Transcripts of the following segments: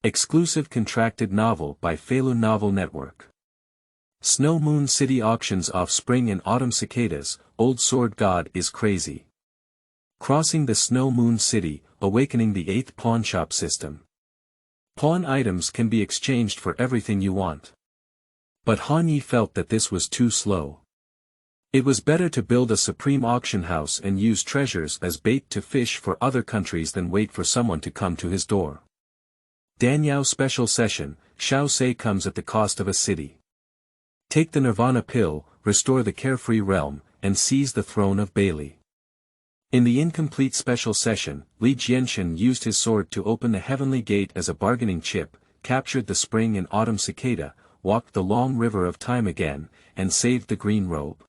Exclusive contracted novel by Feilu Novel Network. Snow Moon City auctions off Spring and Autumn Cicadas, Old Sword God is crazy. Crossing the Snow Moon City, awakening the 8th Pawnshop System. Pawn items can be exchanged for everything you want. But Hanyi felt that this was too slow. It was better to build a supreme auction house and use treasures as bait to fish for other countries than wait for someone to come to his door. Danyao special session, Xiao Se comes at the cost of a city. Take the Nirvana Pill, restore the carefree realm, and seize the throne of Beili. In the incomplete special session, Li Jianshen used his sword to open the heavenly gate as a bargaining chip, captured the Spring and Autumn Cicada, walked the long river of time again, and saved the Green Robe.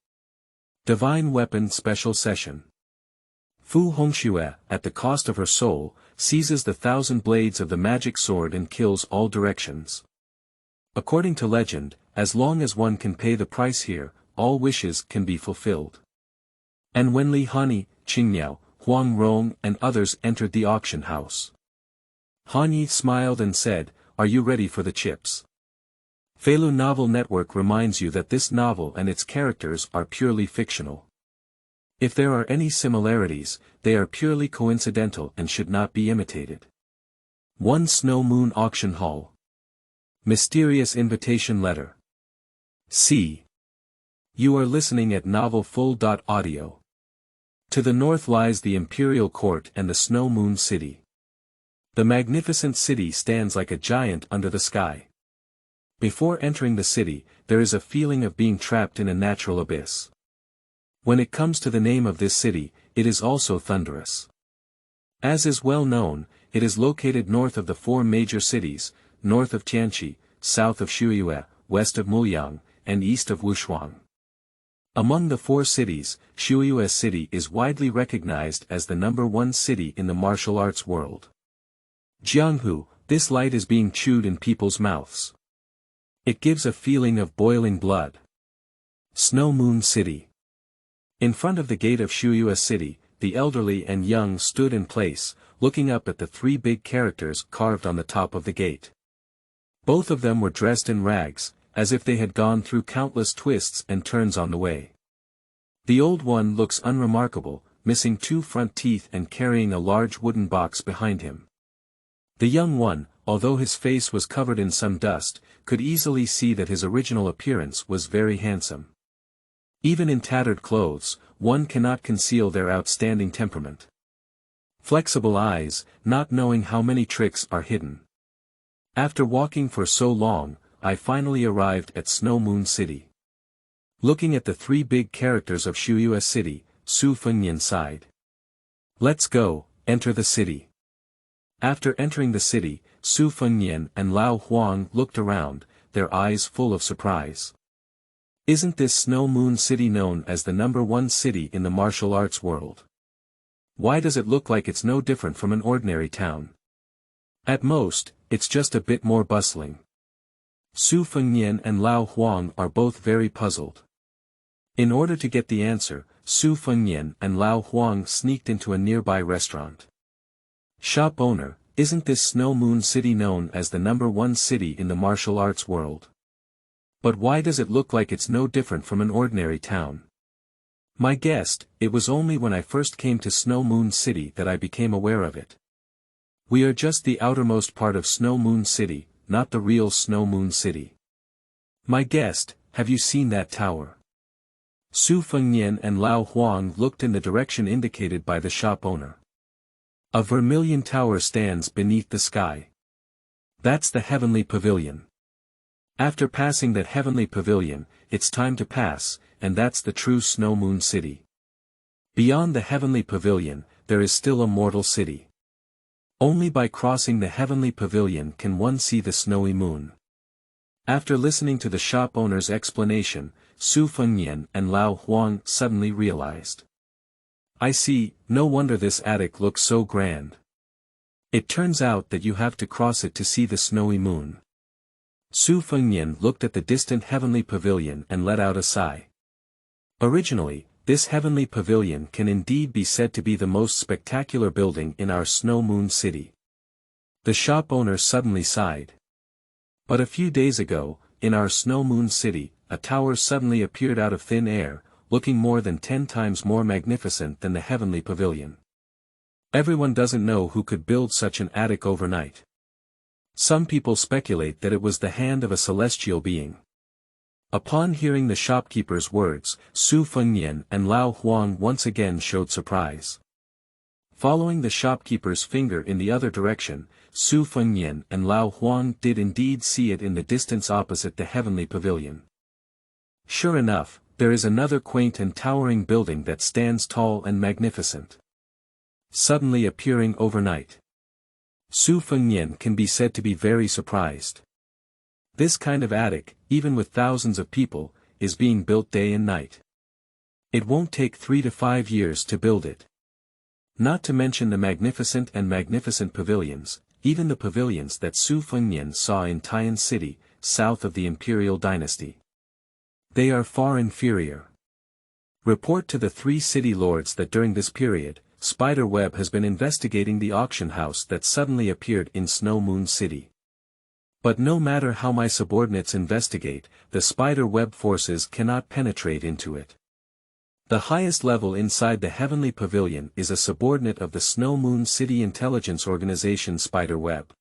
Divine Weapon Special Session. Fu Hongxue, at the cost of her soul, seizes the 1,000 blades of the magic sword and kills all directions. According to legend, as long as one can pay the price here, all wishes can be fulfilled. And when Li Hanyi, Qingniao, Huang Rong and others entered the auction house, Hanyi smiled and said, "Are you ready for the chips?" Feilu Novel Network reminds you that this novel and its characters are purely fictional. If there are any similarities, they are purely coincidental and should not be imitated. 1 Snow Moon Auction Hall. Mysterious Invitation Letter. C. You are listening at Novel Full.Audio. To the north lies the Imperial Court and the Snow Moon City. The magnificent city stands like a giant under the sky. Before entering the city, there is a feeling of being trapped in a natural abyss. When it comes to the name of this city, it is also thunderous. As is well known, it is located north of the 4 major cities, north of Tianqi, south of Shuiyue, west of Beiliang, and east of Wushuang. Among the 4 cities, Shuiyue City is widely recognized as the #1 city in the martial arts world. Jianghu, this light is being chewed in people's mouths. It gives a feeling of boiling blood. Snow Moon City. In front of the gate of Shuiyue City, the elderly and young stood in place, looking up at the 3 big characters carved on the top of the gate. Both of them were dressed in rags, as if they had gone through countless twists and turns on the way. The old one looks unremarkable, missing 2 front teeth and carrying a large wooden box behind him. The young one, although his face was covered in some dust, could easily see that his original appearance was very handsome. Even in tattered clothes, one cannot conceal their outstanding temperament. Flexible eyes, not knowing how many tricks are hidden. After walking for so long, I finally arrived at Snow Moon City. Looking at the 3 big characters of Shuiyue City, Su Fengnian sighed. "Let's go, enter the city." After entering the city, Su Fengnian and Lao Huang looked around, their eyes full of surprise. Isn't this Snow Moon City known as the #1 city in the martial arts world? Why does it look like it's no different from an ordinary town? At most, it's just a bit more bustling. Su Fengnian and Lao Huang are both very puzzled. In order to get the answer, Su Fengnian and Lao Huang sneaked into a nearby restaurant. Shop owner, isn't this Snow Moon City known as the #1 city in the martial arts world? But why does it look like it's no different from an ordinary town? My guest, it was only when I first came to Snow Moon City that I became aware of it. We are just the outermost part of Snow Moon City, not the real Snow Moon City. My guest, have you seen that tower? Su Fengnian and Lao Huang looked in the direction indicated by the shop owner. A vermilion tower stands beneath the sky. That's the Heavenly Pavilion. After passing that Heavenly Pavilion, it's time to pass, and that's the true Snow Moon City. Beyond the Heavenly Pavilion, there is still a mortal city. Only by crossing the Heavenly Pavilion can one see the snowy moon. After listening to the shop owner's explanation, Su Fengnian and Lao Huang suddenly realized. I see, no wonder this attic looks so grand. It turns out that you have to cross it to see the snowy moon. Su Fengnian looked at the distant Heavenly Pavilion and let out a sigh. Originally, this Heavenly Pavilion can indeed be said to be the most spectacular building in our Snow Moon City. The shop owner suddenly sighed. But a few days ago, in our Snow Moon City, a tower suddenly appeared out of thin air, looking more than 10 times more magnificent than the heavenly pavilion. Everyone doesn't know who could build such an attic overnight. Some people speculate that it was the hand of a celestial being. Upon hearing the shopkeeper's words, Su Fengnian and Lao Huang once again showed surprise. Following the shopkeeper's finger in the other direction, Su Fengnian and Lao Huang did indeed see it in the distance opposite the heavenly pavilion. Sure enough, there is another quaint and towering building that stands tall and magnificent, suddenly appearing overnight. Su Fengnian can be said to be very surprised. This kind of attic, even with thousands of people, is being built day and night. It won't take 3 to 5 years to build it. Not to mention the magnificent pavilions, even the pavilions that Su Fengnian saw in Tian City, south of the imperial dynasty. They are far inferior. Report to the 3 city lords that during this period, Spiderweb has been investigating the auction house that suddenly appeared in Snow Moon City. But no matter how my subordinates investigate, the Spiderweb forces cannot penetrate into it. The highest level inside the heavenly pavilion is a subordinate of the Snow Moon City intelligence organization Spiderweb.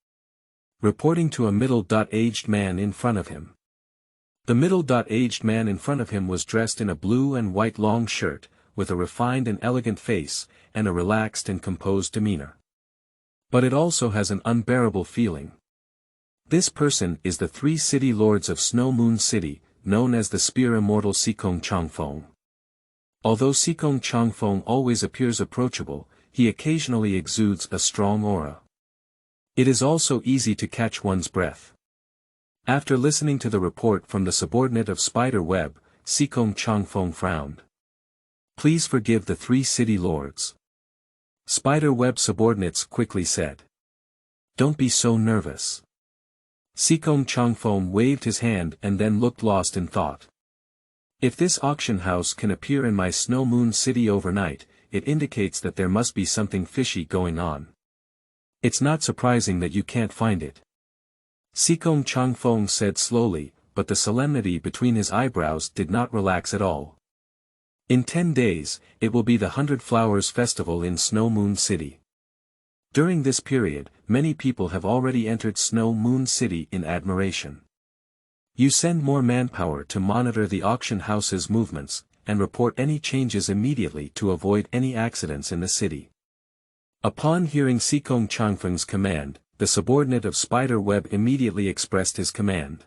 Reporting to a middle-aged man in front of him. The middle-aged man in front of him was dressed in a blue and white long shirt, with a refined and elegant face, and a relaxed and composed demeanor. But it also has an unbearable feeling. This person is the 3 city lords of Snow Moon City, known as the Spear Immortal Sikong Changfeng. Although Sikong Changfeng always appears approachable, he occasionally exudes a strong aura. It is also easy to catch one's breath. After listening to the report from the subordinate of Spiderweb, Sikong Changfeng frowned. Please forgive the 3 city lords. Spiderweb subordinates quickly said. Don't be so nervous. Sikong Changfeng waved his hand and then looked lost in thought. If this auction house can appear in my Snow Moon City overnight, it indicates that there must be something fishy going on. It's not surprising that you can't find it. Sikong Changfeng said slowly, but the solemnity between his eyebrows did not relax at all. In 10 days, it will be the 100 Flowers Festival in Snow Moon City. During this period, many people have already entered Snow Moon City in admiration. You send more manpower to monitor the auction house's movements, and report any changes immediately to avoid any accidents in the city. Upon hearing Sikong Changfeng's command, the subordinate of Spiderweb immediately expressed his command.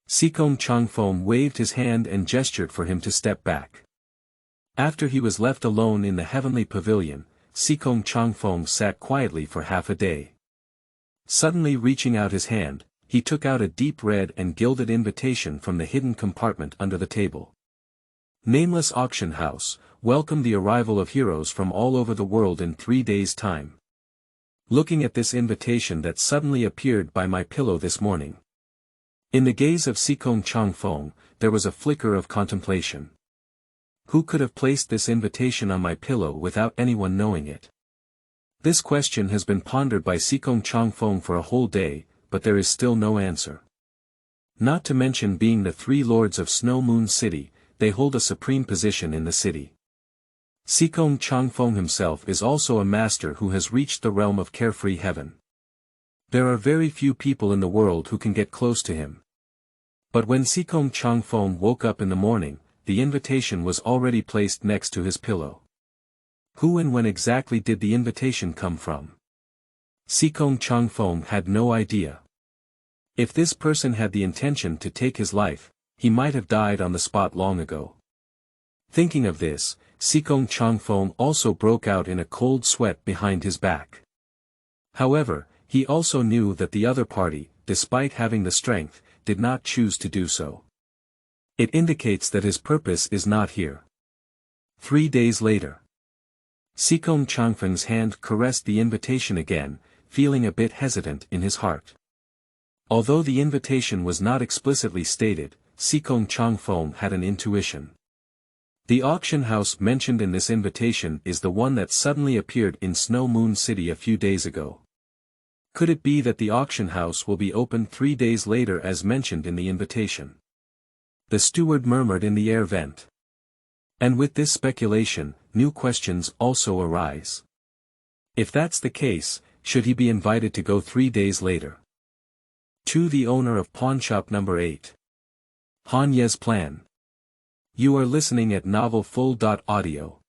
Sikong Changfeng waved his hand and gestured for him to step back. After he was left alone in the heavenly pavilion, Sikong Changfeng sat quietly for half a day. Suddenly reaching out his hand, he took out a deep red and gilded invitation from the hidden compartment under the table. Nameless auction house, welcome the arrival of heroes from all over the world in 3 days' time. Looking at this invitation that suddenly appeared by my pillow this morning. In the gaze of Sikong Changfeng, there was a flicker of contemplation. Who could have placed this invitation on my pillow without anyone knowing it? This question has been pondered by Sikong Changfeng for a whole day, but there is still no answer. Not to mention being the 3 lords of Snow Moon City, they hold a supreme position in the city. Sikong Changfeng himself is also a master who has reached the realm of carefree heaven. There are very few people in the world who can get close to him. But when Sikong Changfeng woke up in the morning, the invitation was already placed next to his pillow. Who and when exactly did the invitation come from? Sikong Changfeng had no idea. If this person had the intention to take his life, he might have died on the spot long ago. Thinking of this, Sikong Changfeng also broke out in a cold sweat behind his back. However, he also knew that the other party, despite having the strength, did not choose to do so. It indicates that his purpose is not here. 3 days later. Sikong Changfeng's hand caressed the invitation again, feeling a bit hesitant in his heart. Although the invitation was not explicitly stated, Sikong Changfeng had an intuition. The auction house mentioned in this invitation is the one that suddenly appeared in Snow Moon City a few days ago. Could it be that the auction house will be opened 3 days later as mentioned in the invitation? The steward murmured in the air vent. And with this speculation, new questions also arise. If that's the case, should he be invited to go 3 days later? To the owner of Pawnshop number 8. Hanye's plan. You are listening at Novel Full.Audio.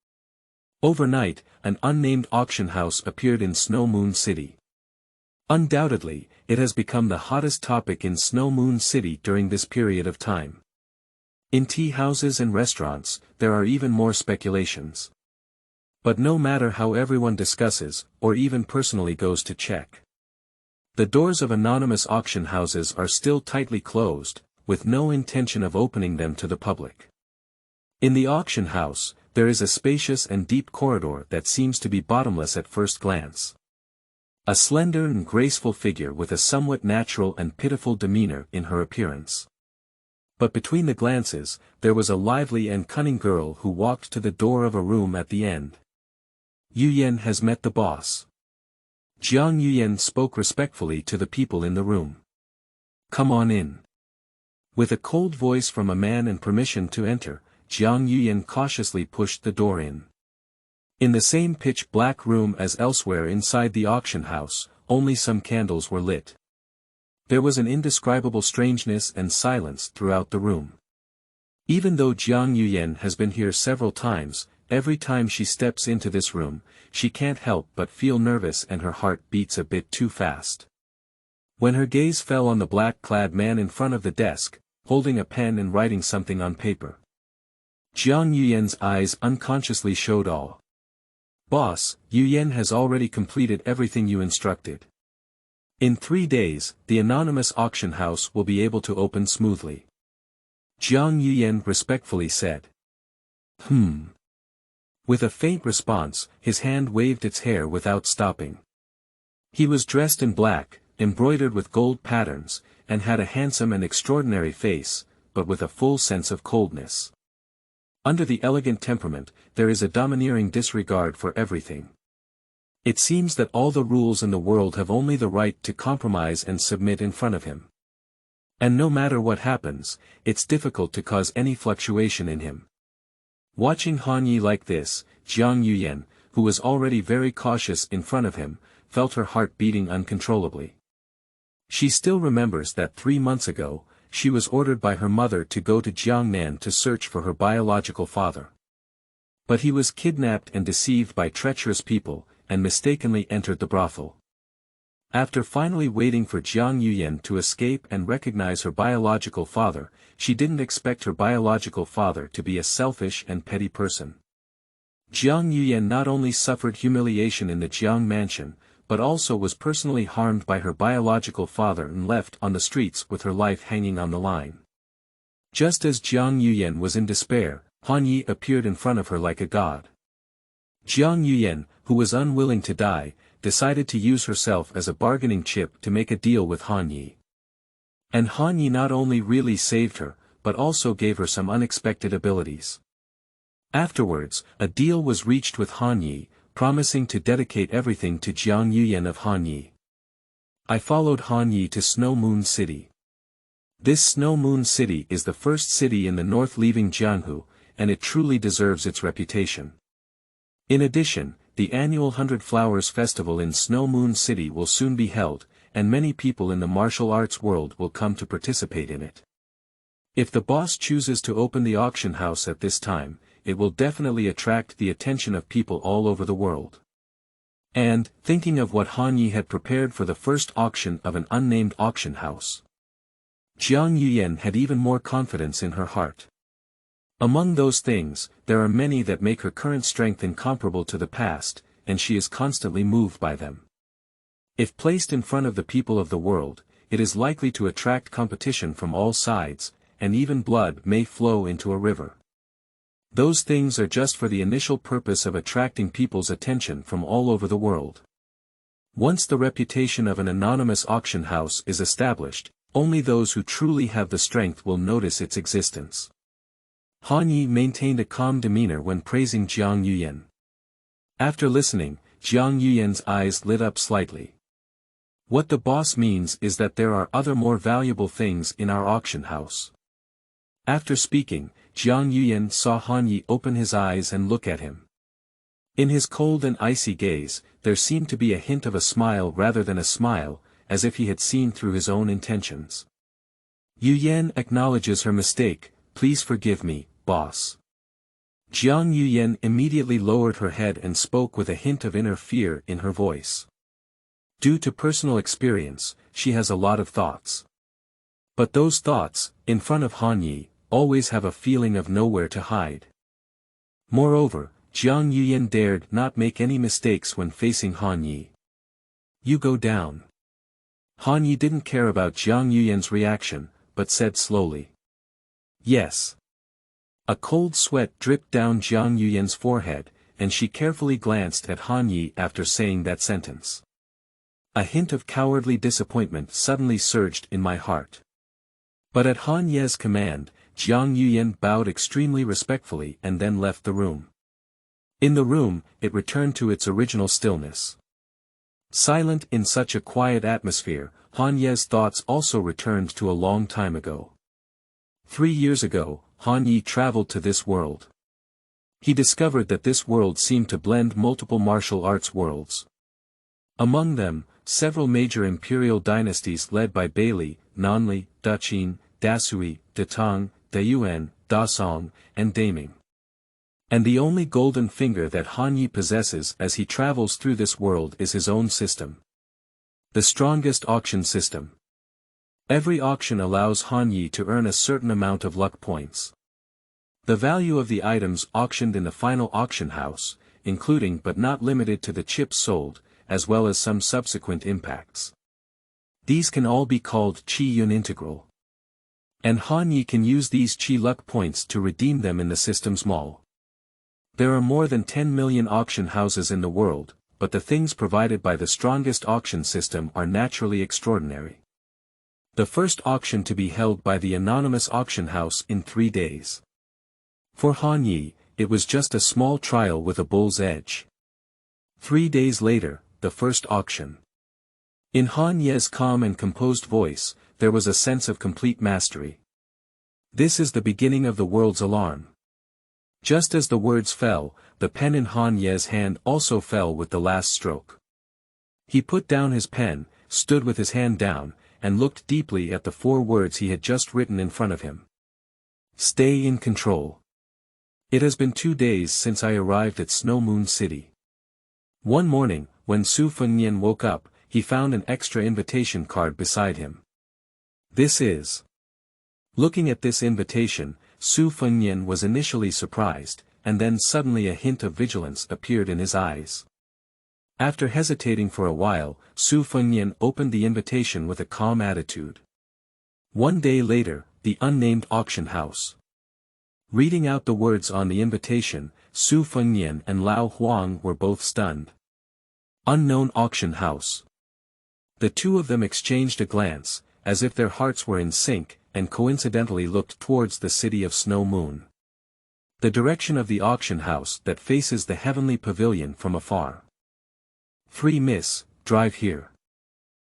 Overnight, an unnamed auction house appeared in Snow Moon City. Undoubtedly, it has become the hottest topic in Snow Moon City during this period of time. In tea houses and restaurants, there are even more speculations. But no matter how everyone discusses, or even personally goes to check, the doors of anonymous auction houses are still tightly closed, with no intention of opening them to the public. In the auction house, there is a spacious and deep corridor that seems to be bottomless at first glance. A slender and graceful figure with a somewhat natural and pitiful demeanor in her appearance. But between the glances, there was a lively and cunning girl who walked to the door of a room at the end. Yuyan has met the boss. Jiang Yuyan spoke respectfully to the people in the room. Come on in. With a cold voice from a man and permission to enter, Jiang Yuyan cautiously pushed the door in. In the same pitch-black room as elsewhere inside the auction house, only some candles were lit. There was an indescribable strangeness and silence throughout the room. Even though Jiang Yuyan has been here several times, every time she steps into this room, she can't help but feel nervous and her heart beats a bit too fast. When her gaze fell on the black-clad man in front of the desk, holding a pen and writing something on paper, Jiang Yuyan's eyes unconsciously showed all. Boss, Yuyan has already completed everything you instructed. In 3 days, the anonymous auction house will be able to open smoothly. Jiang Yuyan respectfully said. With a faint response, his hand waved its hair without stopping. He was dressed in black, embroidered with gold patterns, and had a handsome and extraordinary face, but with a full sense of coldness. Under the elegant temperament, there is a domineering disregard for everything. It seems that all the rules in the world have only the right to compromise and submit in front of him. And no matter what happens, it's difficult to cause any fluctuation in him. Watching Hanyi like this, Jiang Yuyan, who was already very cautious in front of him, felt her heart beating uncontrollably. She still remembers that 3 months ago, she was ordered by her mother to go to Jiangnan to search for her biological father. But he was kidnapped and deceived by treacherous people, and mistakenly entered the brothel. After finally waiting for Jiang Yuyan to escape and recognize her biological father, she didn't expect her biological father to be a selfish and petty person. Jiang Yuyan not only suffered humiliation in the Jiang mansion, but also was personally harmed by her biological father and left on the streets with her life hanging on the line. Just as Jiang Yuyan was in despair, Hanyi appeared in front of her like a god. Jiang Yuyan, who was unwilling to die, decided to use herself as a bargaining chip to make a deal with Hanyi. And Hanyi not only really saved her, but also gave her some unexpected abilities. Afterwards, a deal was reached with Hanyi, promising to dedicate everything to Jiang Yuyan of Hanyi. I followed Hanyi to Snow Moon City. This Snow Moon City is the first city in the north leaving Jianhu, and it truly deserves its reputation. In addition, the annual 100 Flowers Festival in Snow Moon City will soon be held, and many people in the martial arts world will come to participate in it. If the boss chooses to open the auction house at this time, it will definitely attract the attention of people all over the world. And, thinking of what Hanyi had prepared for the first auction of an unnamed auction house, Jiang Yuyan had even more confidence in her heart. Among those things, there are many that make her current strength incomparable to the past, and she is constantly moved by them. If placed in front of the people of the world, it is likely to attract competition from all sides, and even blood may flow into a river. Those things are just for the initial purpose of attracting people's attention from all over the world. Once the reputation of an anonymous auction house is established, only those who truly have the strength will notice its existence. Hanyi maintained a calm demeanor when praising Jiang Yuyan. After listening, Jiang Yuyan's eyes lit up slightly. What the boss means is that there are other more valuable things in our auction house. After speaking, Jiang Yuyan saw Hanyi open his eyes and look at him. In his cold and icy gaze, there seemed to be a hint of a smile rather than a smile, as if he had seen through his own intentions. Yuyan acknowledges her mistake, please forgive me, boss. Jiang Yuyan immediately lowered her head and spoke with a hint of inner fear in her voice. Due to personal experience, she has a lot of thoughts. But those thoughts, in front of Hanyi, always have a feeling of nowhere to hide. Moreover, Jiang Yuyan dared not make any mistakes when facing Hanyi. You go down. Hanyi didn't care about Jiang Yuyan's reaction, but said slowly. Yes. A cold sweat dripped down Jiang Yuyan's forehead, and she carefully glanced at Hanyi after saying that sentence. A hint of cowardly disappointment suddenly surged in my heart. But at Han Ye's command, Jiang Yuyan bowed extremely respectfully and then left the room. In the room, it returned to its original stillness. Silent in such a quiet atmosphere, Han Ye's thoughts also returned to a long time ago. 3 years ago, Han Yi traveled to this world. He discovered that this world seemed to blend multiple martial arts worlds. Among them, several major imperial dynasties led by Beili, Nanli, Daqin, Dasui, Datang, Dayuan, Dasong, and Daming. And the only golden finger that Han Yi possesses as he travels through this world is his own system. The strongest auction system. Every auction allows Han Yi to earn a certain amount of luck points. The value of the items auctioned in the final auction house, including but not limited to the chips sold, as well as some subsequent impacts. These can all be called Qi Yun integral. And Han Yi can use these Qi luck points to redeem them in the system's mall. There are more than 10 million auction houses in the world, but the things provided by the strongest auction system are naturally extraordinary. The first auction to be held by the anonymous auction house in 3 days. For Han Yi, it was just a small trial with a bull's edge. 3 days later, the first auction. In Han Ye's calm and composed voice, there was a sense of complete mastery. This is the beginning of the world's alarm. Just as the words fell, the pen in Han Ye's hand also fell with the last stroke. He put down his pen, stood with his hand down, and looked deeply at the 4 words he had just written in front of him. Stay in control. It has been 2 days since I arrived at Snow Moon City. One morning, when Su Fengnian woke up, he found an extra invitation card beside him. This is. Looking at this invitation, Su Fengnian was initially surprised, and then suddenly a hint of vigilance appeared in his eyes. After hesitating for a while, Su Fengnian opened the invitation with a calm attitude. 1 day later, the unnamed auction house. Reading out the words on the invitation, Su Fengnian and Lao Huang were both stunned. Unknown auction house. The two of them exchanged a glance, as if their hearts were in sync, and coincidentally looked towards the city of Snow Moon. The direction of the auction house that faces the heavenly pavilion from afar. Free miss, drive here.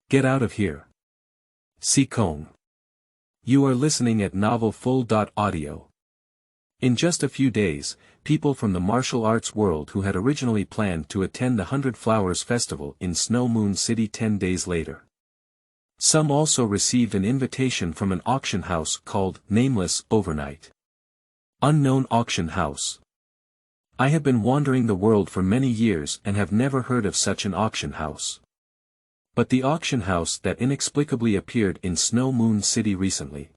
Get out of here. Sikong. You are listening at Novel Full.Audio. In just a few days, people from the martial arts world who had originally planned to attend the 100 Flowers Festival in Snow Moon City 10 days later. Some also received an invitation from an auction house called Nameless Overnight. Unknown auction house. I have been wandering the world for many years and have never heard of such an auction house. But the auction house that inexplicably appeared in Snow Moon City recently.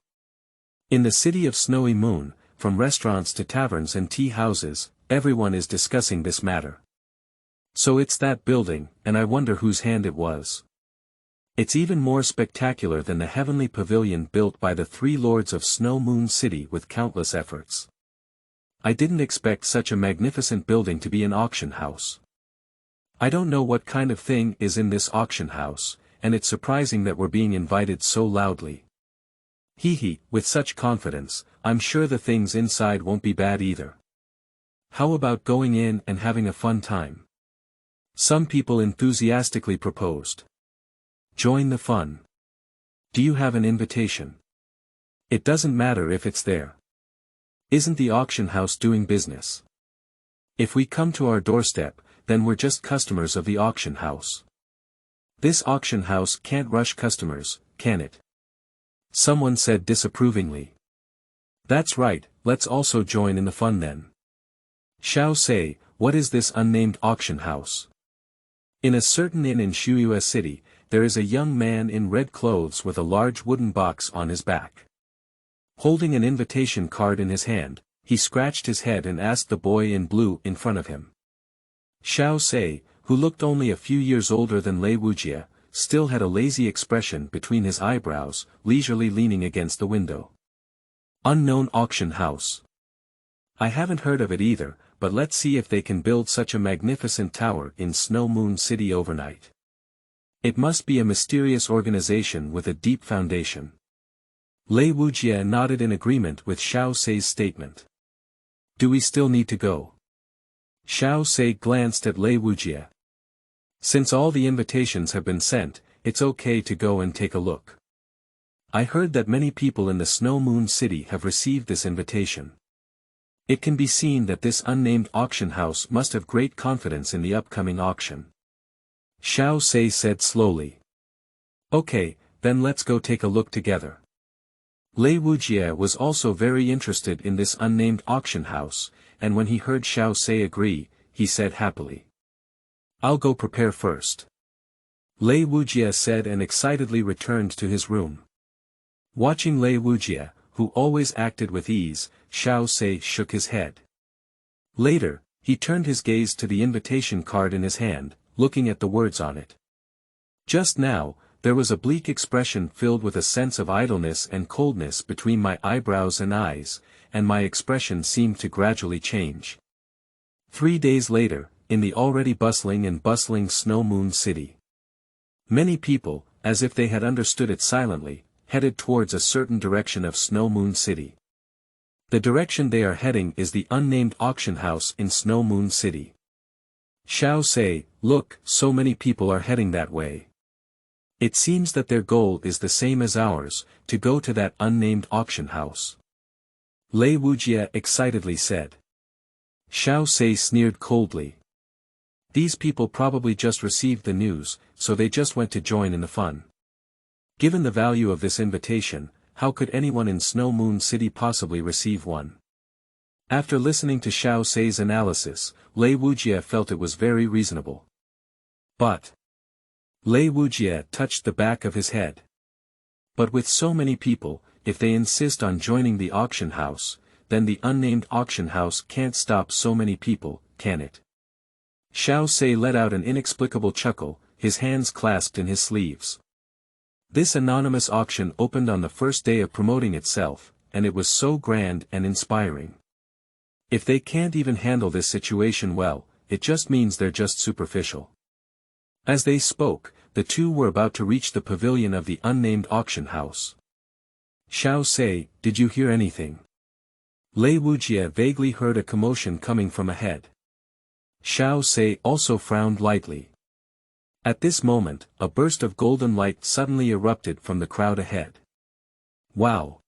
In the city of Snowy Moon, from restaurants to taverns and tea houses, everyone is discussing this matter. So it's that building, and I wonder whose hand it was. It's even more spectacular than the heavenly pavilion built by the 3 lords of Snow Moon City with countless efforts. I didn't expect such a magnificent building to be an auction house. I don't know what kind of thing is in this auction house, and it's surprising that we're being invited so loudly. Hee, with such confidence, I'm sure the things inside won't be bad either. How about going in and having a fun time? Some people enthusiastically proposed. Join the fun. Do you have an invitation? It doesn't matter if it's there. Isn't the auction house doing business? If we come to our doorstep, then we're just customers of the auction house. This auction house can't rush customers, can it? Someone said disapprovingly. That's right, let's also join in the fun then. Xiao Se, what is this unnamed auction house? In a certain inn in Shuiyue City, there is a young man in red clothes with a large wooden box on his back. Holding an invitation card in his hand, he scratched his head and asked the boy in blue in front of him. Xiao Se, who looked only a few years older than Lei Wujie, still had a lazy expression between his eyebrows, leisurely leaning against the window. Unknown auction house. I haven't heard of it either, but let's see if they can build such a magnificent tower in Snow Moon City overnight. It must be a mysterious organization with a deep foundation. Lei Wujie nodded in agreement with Xiao Se's statement. Do we still need to go? Xiao Se glanced at Lei Wujie. Since all the invitations have been sent, it's okay to go and take a look. I heard that many people in the Snow Moon City have received this invitation. It can be seen that this unnamed auction house must have great confidence in the upcoming auction. Xiao Se said slowly. Okay, then let's go take a look together. Lei Wujie was also very interested in this unnamed auction house, and when he heard Xiao Se agree, he said happily. I'll go prepare first. Lei Wujie said and excitedly returned to his room. Watching Lei Wujie, who always acted with ease, Xiao Se shook his head. Later, he turned his gaze to the invitation card in his hand, looking at the words on it. Just now, there was a bleak expression filled with a sense of idleness and coldness between my eyebrows and eyes, and my expression seemed to gradually change. 3 days later, in the already bustling Snow Moon City. Many people, as if they had understood it silently, headed towards a certain direction of Snow Moon City. The direction they are heading is the unnamed auction house in Snow Moon City. Xiao Se, look, so many people are heading that way. It seems that their goal is the same as ours, to go to that unnamed auction house. Lei Wujie excitedly said. Xiao Se sneered coldly. These people probably just received the news, so they just went to join in the fun. Given the value of this invitation, how could anyone in Snow Moon City possibly receive one? After listening to Xiao Se's analysis, Lei Wujie felt it was very reasonable. But Lei Wujie touched the back of his head. But with so many people, if they insist on joining the auction house, then the unnamed auction house can't stop so many people, can it? Xiao Se let out an inexplicable chuckle, his hands clasped in his sleeves. This anonymous auction opened on the first day of promoting itself, and it was so grand and inspiring. If they can't even handle this situation well, it just means they're just superficial. As they spoke, the two were about to reach the pavilion of the unnamed auction house. Xiao Se, did you hear anything? Lei Wujie vaguely heard a commotion coming from ahead. Xiao Se also frowned lightly. At this moment, a burst of golden light suddenly erupted from the crowd ahead. Wow!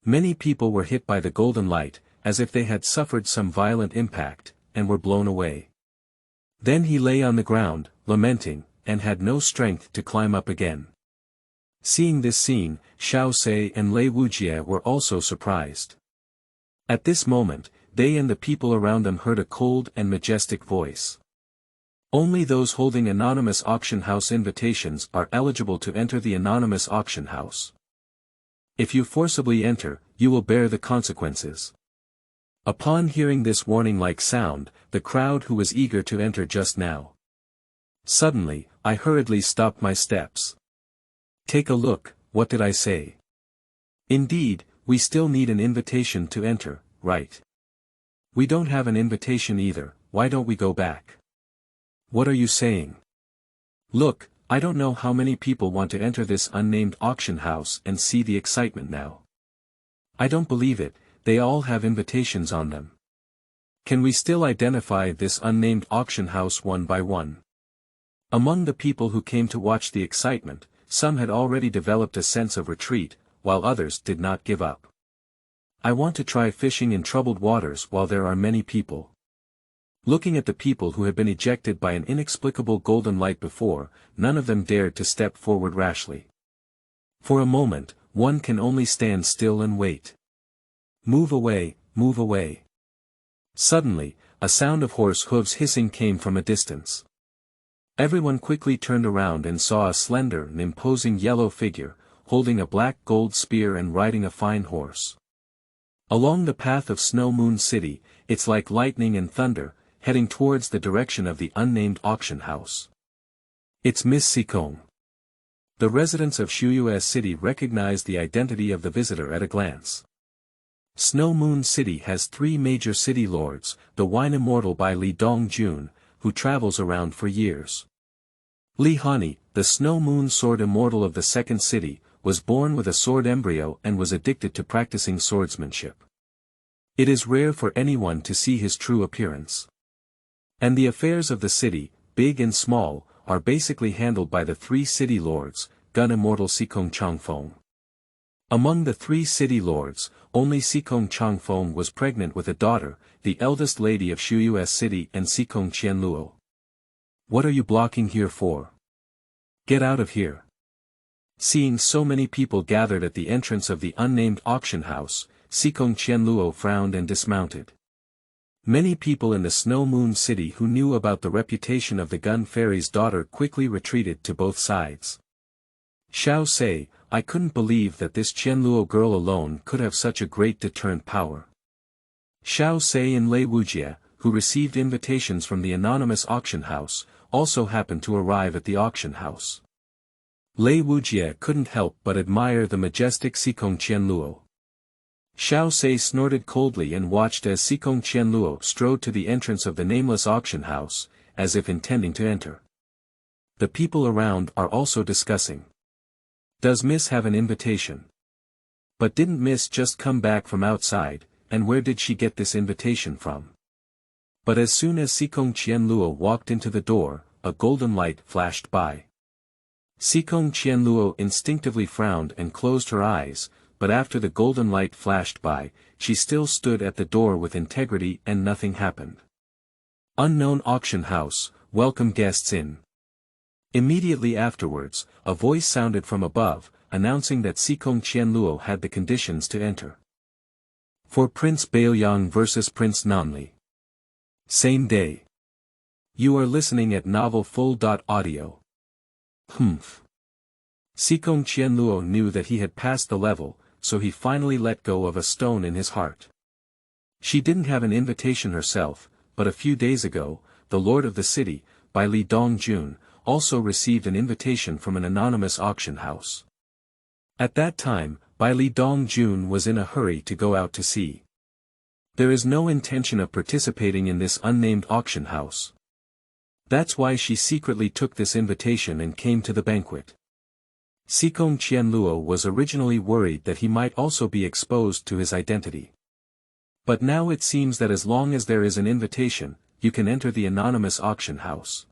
Many people were hit by the golden light, as if they had suffered some violent impact, and were blown away. Then he lay on the ground, lamenting, and had no strength to climb up again. Seeing this scene, Xiao Se and Lei Wujie were also surprised. At this moment, they and the people around them heard a cold and majestic voice. Only those holding anonymous auction house invitations are eligible to enter the anonymous auction house. If you forcibly enter, you will bear the consequences. Upon hearing this warning-like sound, the crowd who was eager to enter just now. Suddenly, I hurriedly stopped my steps. Take a look, what did I say? Indeed, we still need an invitation to enter, right? We don't have an invitation either, why don't we go back? What are you saying? Look, I don't know how many people want to enter this unnamed auction house and see the excitement now. I don't believe it. They all have invitations on them. Can we still identify this unnamed auction house one by one? Among the people who came to watch the excitement, some had already developed a sense of retreat, while others did not give up. I want to try fishing in troubled waters while there are many people. Looking at the people who had been ejected by an inexplicable golden light before, none of them dared to step forward rashly. For a moment, one can only stand still and wait. Move away, move away. Suddenly, a sound of horse hooves hissing came from a distance. Everyone quickly turned around and saw a slender and imposing yellow figure, holding a black gold spear and riding a fine horse. Along the path of Snow Moon City, it's like lightning and thunder, heading towards the direction of the unnamed auction house. It's Miss Sikong. The residents of Xiuyue City recognized the identity of the visitor at a glance. Snow Moon City has 3 major city lords, the Wine Immortal by Li Dongjun, who travels around for years. Li Hanyi, the Snow Moon Sword Immortal of the second city, was born with a sword embryo and was addicted to practicing swordsmanship. It is rare for anyone to see his true appearance. And the affairs of the city, big and small, are basically handled by the 3 city lords, Gun Immortal Sikong Changfeng. Among the 3 city lords, only Sikong Changfeng was pregnant with a daughter, the eldest lady of Xiuyue City and Sikong Qianluo. What are you blocking here for? Get out of here. Seeing so many people gathered at the entrance of the unnamed auction house, Sikong Qianluo frowned and dismounted. Many people in the Snow Moon City who knew about the reputation of the Gun Fairy's daughter quickly retreated to both sides. Xiao Se, I couldn't believe that this Qianluo girl alone could have such a great deterrent power. Xiao Se and Lei Wujie, who received invitations from the anonymous auction house, also happened to arrive at the auction house. Lei Wujie couldn't help but admire the majestic Sikong Qianluo. Xiao Se snorted coldly and watched as Sikong Qianluo strode to the entrance of the nameless auction house, as if intending to enter. The people around are also discussing. Does Miss have an invitation? But didn't Miss just come back from outside, and where did she get this invitation from? But as soon as Sikong Qianluo walked into the door, a golden light flashed by. Sikong Qianluo instinctively frowned and closed her eyes, but after the golden light flashed by, she still stood at the door with integrity and nothing happened. Unknown auction house, welcome guests in. Immediately afterwards, a voice sounded from above, announcing that Sikong Qianluo had the conditions to enter. For Prince Beiliang vs Prince Nanli. Same day. You are listening at Novel Full.Audio. Sikong Qianluo knew that he had passed the level, so he finally let go of a stone in his heart. She didn't have an invitation herself, but a few days ago, the lord of the city, by Li Dongjun, also received an invitation from an anonymous auction house. At that time, Bai Li Dongjun was in a hurry to go out to sea. There is no intention of participating in this unnamed auction house. That's why she secretly took this invitation and came to the banquet. Sikong Qianluo was originally worried that he might also be exposed to his identity. But now it seems that as long as there is an invitation, you can enter the anonymous auction house.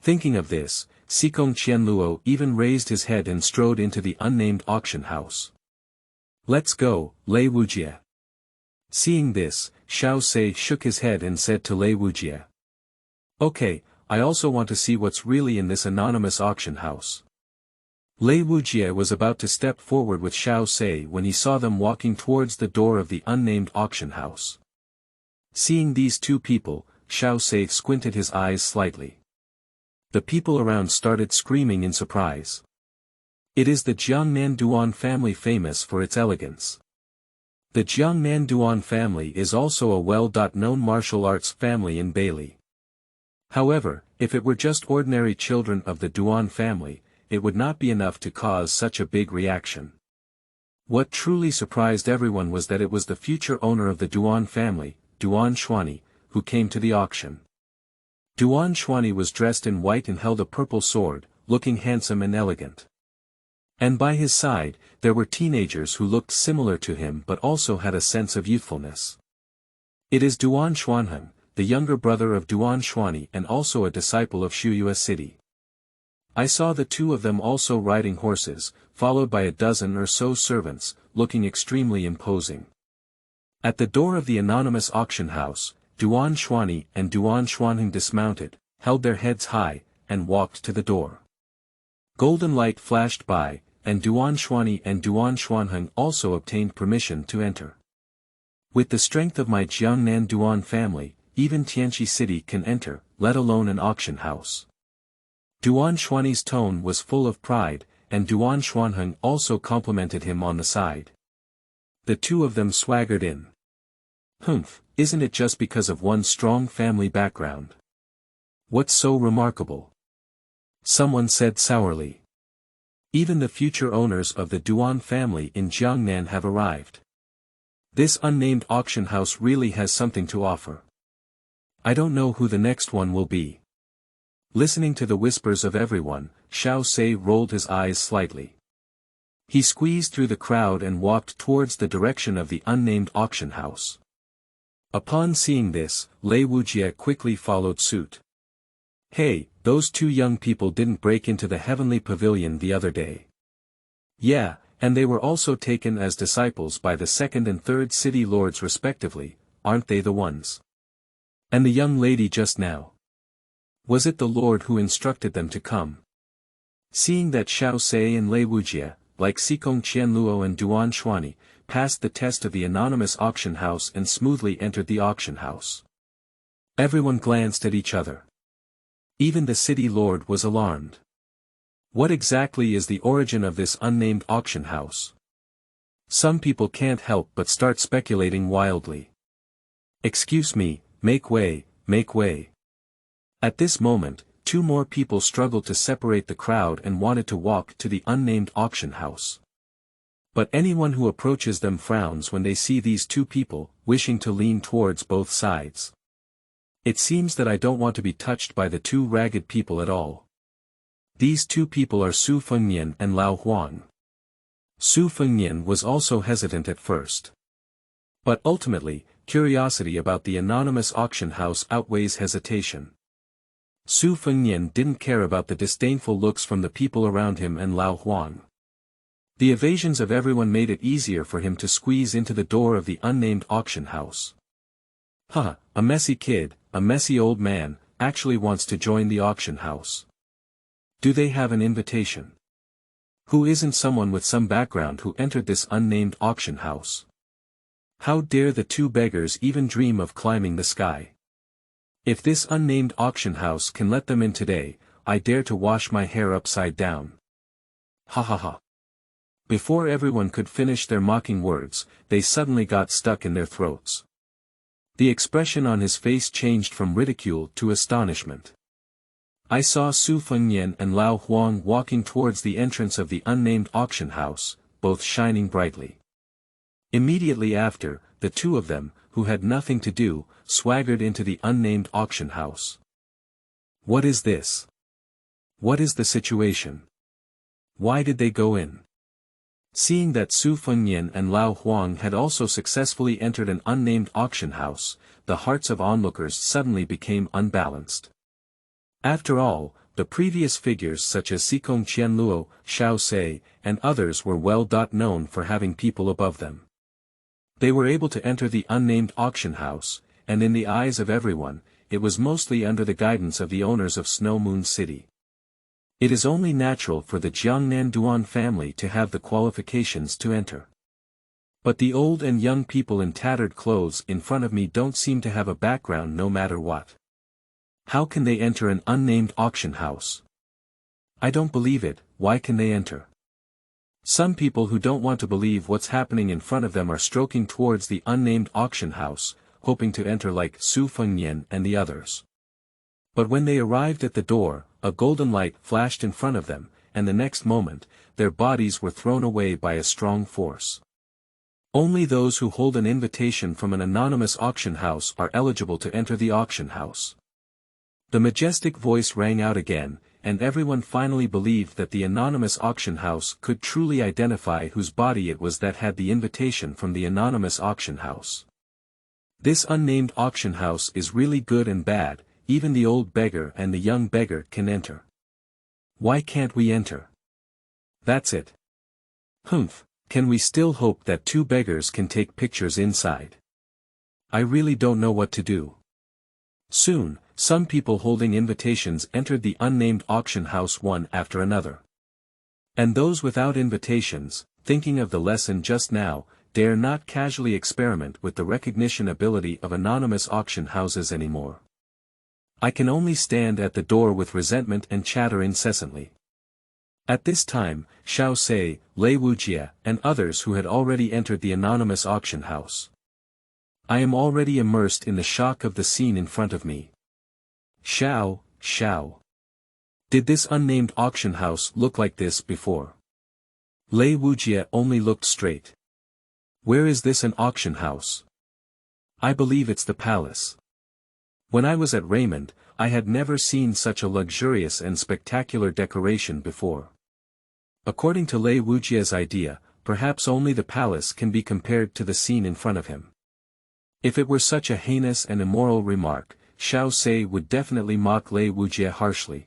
Thinking of this, Sikong Qianluo even raised his head and strode into the unnamed auction house. Let's go, Lei Wujie. Seeing this, Xiao Se shook his head and said to Lei Wujie. Okay, I also want to see what's really in this anonymous auction house. Lei Wujie was about to step forward with Xiao Se when he saw them walking towards the door of the unnamed auction house. Seeing these 2 people, Xiao Se squinted his eyes slightly. The people around started screaming in surprise. It is the Jiangnan Duan family, famous for its elegance. The Jiangnan Duan family is also a well-known martial arts family in Beili. However, if it were just ordinary children of the Duan family, it would not be enough to cause such a big reaction. What truly surprised everyone was that it was the future owner of the Duan family, Duan Xuanyi, who came to the auction. Duan Xuanyi was dressed in white and held a purple sword, looking handsome and elegant. And by his side, there were teenagers who looked similar to him but also had a sense of youthfulness. It is Duan Xuanhan, the younger brother of Duan Xuanyi and also a disciple of Shuyue City. I saw the two of them also riding horses, followed by a dozen or so servants, looking extremely imposing. At the door of the anonymous auction house, Duan Xuanyi and Duan Xuanheng dismounted, held their heads high, and walked to the door. Golden light flashed by, and Duan Xuanyi and Duan Xuanheng also obtained permission to enter. With the strength of my Jiangnan Duan family, even Tianqi City can enter, let alone an auction house. Duan Xuanyi's tone was full of pride, and Duan Xuanheng also complimented him on the side. The two of them swaggered in. Humph, isn't it just because of one strong family background? What's so remarkable? Someone said sourly. Even the future owners of the Duan family in Jiangnan have arrived. This unnamed auction house really has something to offer. I don't know who the next one will be. Listening to the whispers of everyone, Xiao Se rolled his eyes slightly. He squeezed through the crowd and walked towards the direction of the unnamed auction house. Upon seeing this, Lei Wujie quickly followed suit. Hey, those two young people didn't break into the heavenly pavilion the other day. Yeah, and they were also taken as disciples by the second and third city lords respectively, aren't they the ones? And the young lady just now? Was it the lord who instructed them to come? Seeing that Xiao Se and Lei Wujie, like Sikong Qianluo and Duan Xuanyi, passed the test of the anonymous auction house and smoothly entered the auction house. Everyone glanced at each other. Even the city lord was alarmed. What exactly is the origin of this unnamed auction house? Some people can't help but start speculating wildly. Excuse me, make way, make way. At this moment, two more people struggled to separate the crowd and wanted to walk to the unnamed auction house. But anyone who approaches them frowns when they see these two people, wishing to lean towards both sides. It seems that I don't want to be touched by the two ragged people at all. These two people are Su Fengnian and Lao Huang. Su Fengnian was also hesitant at first. But ultimately, curiosity about the anonymous auction house outweighs hesitation. Su Fengnian didn't care about the disdainful looks from the people around him and Lao Huang. The evasions of everyone made it easier for him to squeeze into the door of the unnamed auction house. A messy kid, a messy old man, actually wants to join the auction house. Do they have an invitation? Who isn't someone with some background who entered this unnamed auction house? How dare the two beggars even dream of climbing the sky? If this unnamed auction house can let them in today, I dare to wash my hair upside down. Ha ha ha. Before everyone could finish their mocking words, they suddenly got stuck in their throats. The expression on his face changed from ridicule to astonishment. I saw Su Fengnian and Lao Huang walking towards the entrance of the unnamed auction house, both shining brightly. Immediately after, the two of them, who had nothing to do, swaggered into the unnamed auction house. What is this? What is the situation? Why did they go in? Seeing that Su Fengnian and Lao Huang had also successfully entered an unnamed auction house, the hearts of onlookers suddenly became unbalanced. After all, the previous figures such as Sikong Qianluo, Xiao Se, and others were well known for having people above them. They were able to enter the unnamed auction house, and in the eyes of everyone, it was mostly under the guidance of the owners of Snow Moon City. It is only natural for the Jiangnan Duan family to have the qualifications to enter. But the old and young people in tattered clothes in front of me don't seem to have a background no matter what. How can they enter an unnamed auction house? I don't believe it. Why can they enter? Some people who don't want to believe what's happening in front of them are stroking towards the unnamed auction house, hoping to enter like Su Fengnian and the others. But when they arrived at the door, a golden light flashed in front of them, and the next moment, their bodies were thrown away by a strong force. Only those who hold an invitation from an anonymous auction house are eligible to enter the auction house. The majestic voice rang out again, and everyone finally believed that the anonymous auction house could truly identify whose body it was that had the invitation from the anonymous auction house. This unnamed auction house is really good and bad, even the old beggar and the young beggar can enter. Why can't we enter? That's it. Humph, can we still hope that two beggars can take pictures inside? I really don't know what to do. Soon, some people holding invitations entered the unnamed auction house one after another. And those without invitations, thinking of the lesson just now, dare not casually experiment with the recognition ability of anonymous auction houses anymore. I can only stand at the door with resentment and chatter incessantly. At this time, Xiao Se, Lei Wujie, and others who had already entered the anonymous auction house. I am already immersed in the shock of the scene in front of me. Xiao. Did this unnamed auction house look like this before? Lei Wujie only looked straight. Where is this an auction house? I believe it's the palace. When I was at Raymond, I had never seen such a luxurious and spectacular decoration before. According to Lei Wujie's idea, perhaps only the palace can be compared to the scene in front of him. If it were such a heinous and immoral remark, Xiao Se would definitely mock Lei Wujie harshly.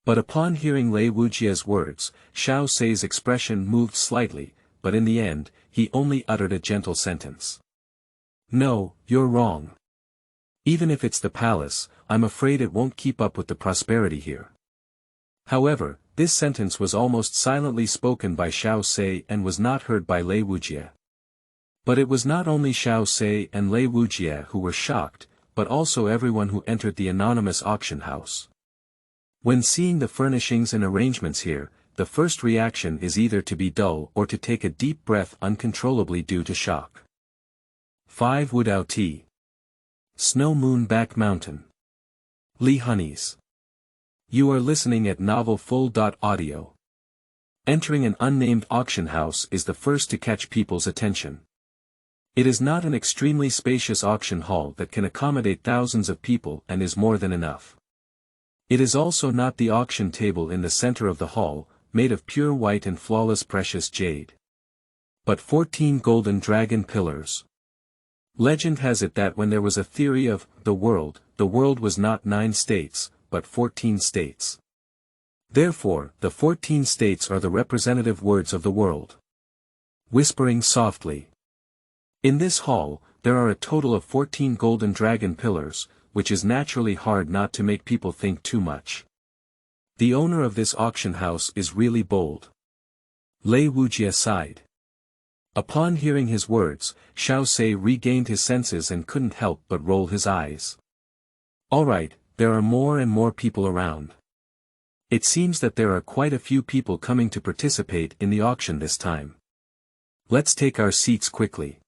But upon hearing Lei Wujie's words, Xiao Se's expression moved slightly, but in the end, he only uttered a gentle sentence. No, you're wrong. Even if it's the palace, I'm afraid it won't keep up with the prosperity here. However, this sentence was almost silently spoken by Xiao Se and was not heard by Lei Wujie. But it was not only Xiao Se and Lei Wujie who were shocked, but also everyone who entered the anonymous auction house. When seeing the furnishings and arrangements here, the first reaction is either to be dull or to take a deep breath uncontrollably due to shock. 5 Wudao Tea. Snow Moon Back Mountain. Li Hanyi's. You are listening at Novel Full.Audio. Entering an unnamed auction house is the first to catch people's attention. It is not an extremely spacious auction hall that can accommodate thousands of people and is more than enough. It is also not the auction table in the center of the hall, made of pure white and flawless precious jade. But 14 golden dragon pillars. Legend has it that when there was a theory of the world was not 9 states, but 14 states. Therefore, the 14 states are the representative words of the world. Whispering softly. In this hall, there are a total of 14 golden dragon pillars, which is naturally hard not to make people think too much. The owner of this auction house is really bold. Lei Wujie sighed. Upon hearing his words, Xiao Se regained his senses and couldn't help but roll his eyes. All right, there are more and more people around. It seems that there are quite a few people coming to participate in the auction this time. Let's take our seats quickly.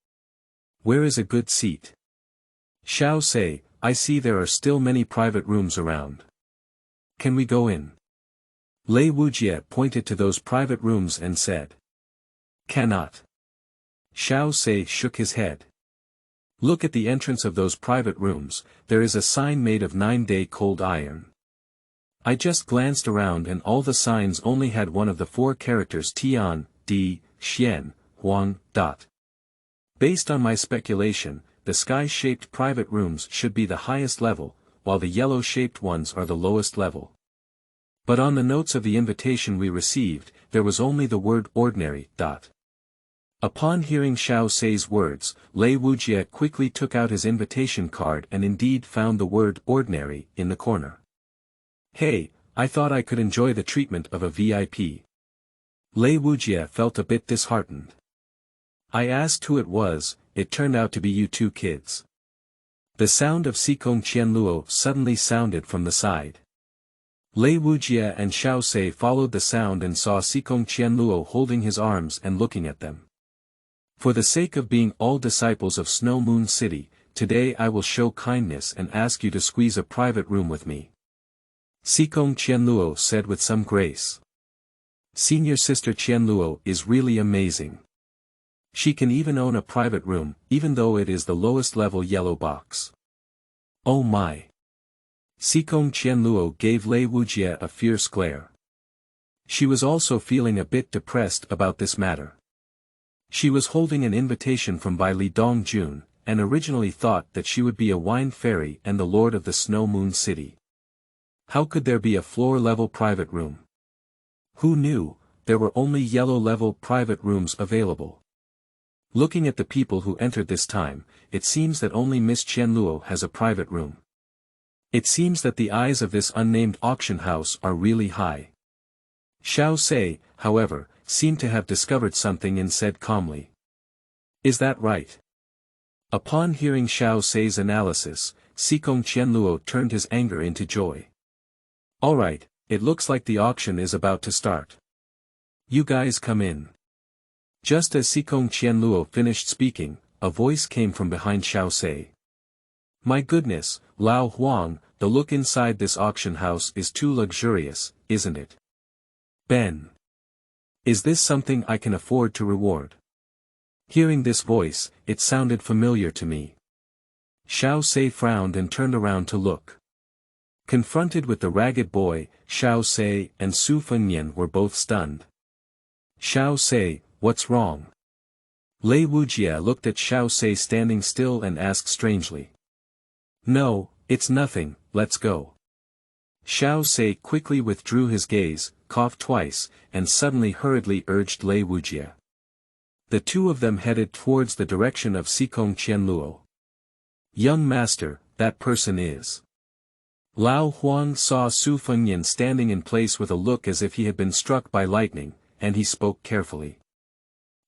Where is a good seat? Xiao Se, I see there are still many private rooms around. Can we go in? Lei Wujie pointed to those private rooms and said. Cannot. Xiao Se shook his head. Look at the entrance of those private rooms, there is a sign made of 9-day cold iron. I just glanced around and all the signs only had one of the 4 characters Tian, Di, Xian, Huang. Based on my speculation, the sky-shaped private rooms should be the highest level, while the yellow-shaped ones are the lowest level. But on the notes of the invitation we received, there was only the word ordinary. Upon hearing Xiao Se's words, Lei Wujie quickly took out his invitation card and indeed found the word ordinary in the corner. Hey, I thought I could enjoy the treatment of a VIP. Lei Wujie felt a bit disheartened. I asked who it was, it turned out to be you 2 kids. The sound of Sikong Qianluo suddenly sounded from the side. Lei Wujie and Xiao Se followed the sound and saw Sikong Qianluo holding his arms and looking at them. For the sake of being all disciples of Snow Moon City, today I will show kindness and ask you to squeeze a private room with me. Sikong Qianluo said with some grace. Senior sister Qianluo is really amazing. She can even own a private room, even though it is the lowest level yellow box. Oh my. Sikong Qianluo gave Lei Wujie a fierce glare. She was also feeling a bit depressed about this matter. She was holding an invitation from Beili Dongjun, and originally thought that she would be a wine fairy and the lord of the Snow Moon City. How could there be a floor-level private room? Who knew, there were only yellow-level private rooms available. Looking at the people who entered this time, it seems that only Miss Qianluo has a private room. It seems that the eyes of this unnamed auction house are really high. Xiao Se, however, seemed to have discovered something and said calmly. Is that right? Upon hearing Xiao Se's analysis, Sikong Qianluo turned his anger into joy. Alright, it looks like the auction is about to start. You guys come in. Just as Sikong Qianluo finished speaking, a voice came from behind Xiao Se. My goodness, Lao Huang, the look inside this auction house is too luxurious, isn't it? Ben. Is this something I can afford to reward? Hearing this voice, it sounded familiar to me. Xiao Se frowned and turned around to look. Confronted with the ragged boy, Xiao Se and Su Fengnian were both stunned. Xiao Se, what's wrong? Lei Wujie looked at Xiao Se standing still and asked strangely. No, it's nothing, let's go. Xiao Se quickly withdrew his gaze, coughed twice, and suddenly hurriedly urged Lei Wujie. The two of them headed towards the direction of Sikong Qianluo. Young master, that person is. Lao Huang saw Su Fengnian standing in place with a look as if he had been struck by lightning, and he spoke carefully.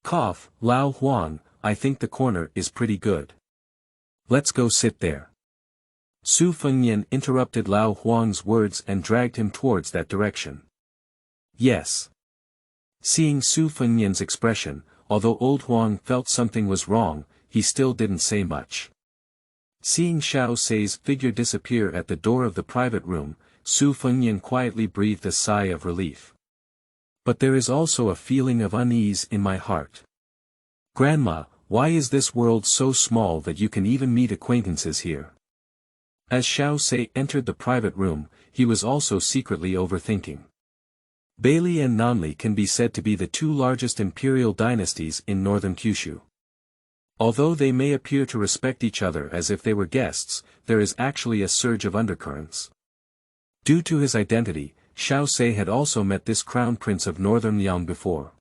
Cough, Lao Huang, I think the corner is pretty good. Let's go sit there. Su Fengnian interrupted Lao Huang's words and dragged him towards that direction. Yes. Seeing Su Fengnian's expression, although old Huang felt something was wrong, he still didn't say much. Seeing Xiao Se's figure disappear at the door of the private room, Su Fengnian quietly breathed a sigh of relief. But there is also a feeling of unease in my heart. Grandma, why is this world so small that you can even meet acquaintances here? As Xiao Se entered the private room, he was also secretly overthinking. Beili and Nanli can be said to be the two largest imperial dynasties in northern Kyushu. Although they may appear to respect each other as if they were guests, there is actually a surge of undercurrents. Due to his identity, Xiao Se had also met this crown prince of northern Liang before.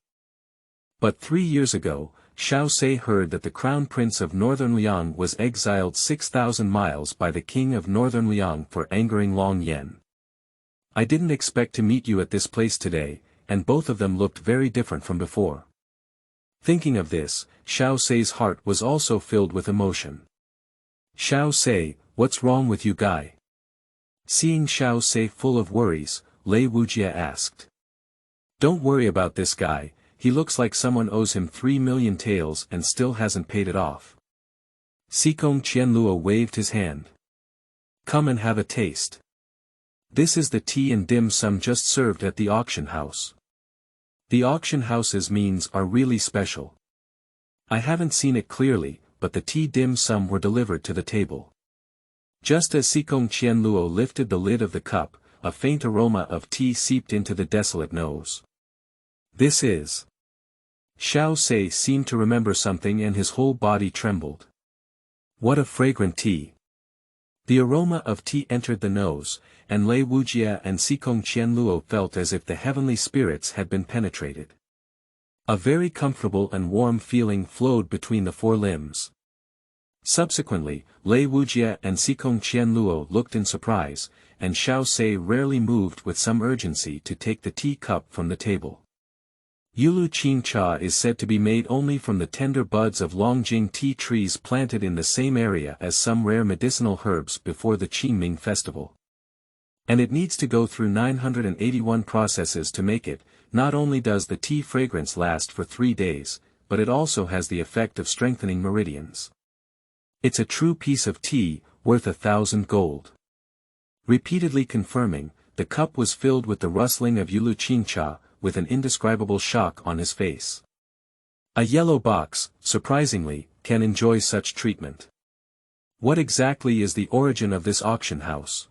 But 3 years ago, Xiao Se heard that the crown prince of northern Liang was exiled 6,000 miles by the king of northern Liang for angering Long Yan. I didn't expect to meet you at this place today, and both of them looked very different from before. Thinking of this, Xiao Se's heart was also filled with emotion. Xiao Se, what's wrong with you guy? Seeing Xiao Se full of worries, Lei Wujie asked. Don't worry about this guy, he looks like someone owes him 3 million taels and still hasn't paid it off. Sikong Qianluo waved his hand. Come and have a taste. This is the tea and dim sum just served at the auction house. The auction house's means are really special. I haven't seen it clearly, but the tea dim sum were delivered to the table. Just as Sikong Qianluo lifted the lid of the cup, a faint aroma of tea seeped into the desolate nose. This is. Xiao Se seemed to remember something and his whole body trembled. What a fragrant tea! The aroma of tea entered the nose, and Lei Wujie and Sikong Qianluo felt as if the heavenly spirits had been penetrated. A very comfortable and warm feeling flowed between the four limbs. Subsequently, Lei Wujie and Sikong Qianluo looked in surprise, and Xiao Se rarely moved with some urgency to take the tea cup from the table. Yulu Qing cha is said to be made only from the tender buds of Longjing tea trees planted in the same area as some rare medicinal herbs before the Qingming festival. And it needs to go through 981 processes to make it. Not only does the tea fragrance last for 3 days, but it also has the effect of strengthening meridians. It's a true piece of tea, worth 1,000 gold. Repeatedly confirming, the cup was filled with the rustling of Yulu Qing cha, with an indescribable shock on his face. A yellow box, surprisingly, can enjoy such treatment. What exactly is the origin of this auction house?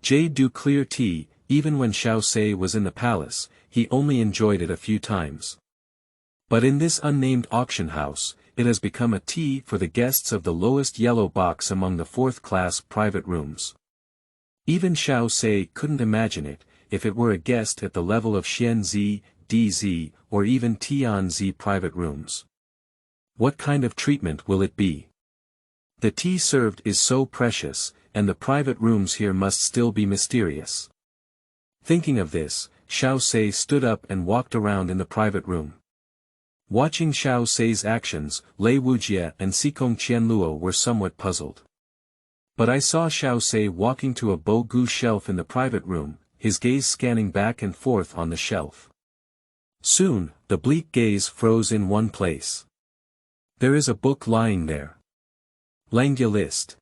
Jade do clear tea, even when Xiao Se was in the palace, he only enjoyed it a few times. But in this unnamed auction house, it has become a tea for the guests of the lowest yellow box among the fourth-class private rooms. Even Xiao Se couldn't imagine it, if it were a guest at the level of Xianzi, DZ, or even Tianzi private rooms. What kind of treatment will it be? The tea served is so precious, and the private rooms here must still be mysterious. Thinking of this, Xiao Se stood up and walked around in the private room. Watching Xiao Se's actions, Lei Wujie and Sikong Qianluo were somewhat puzzled. But I saw Xiao Se walking to a Bogu shelf in the private room, his gaze scanning back and forth on the shelf. Soon, the bleak gaze froze in one place. There is a book lying there. Langya list.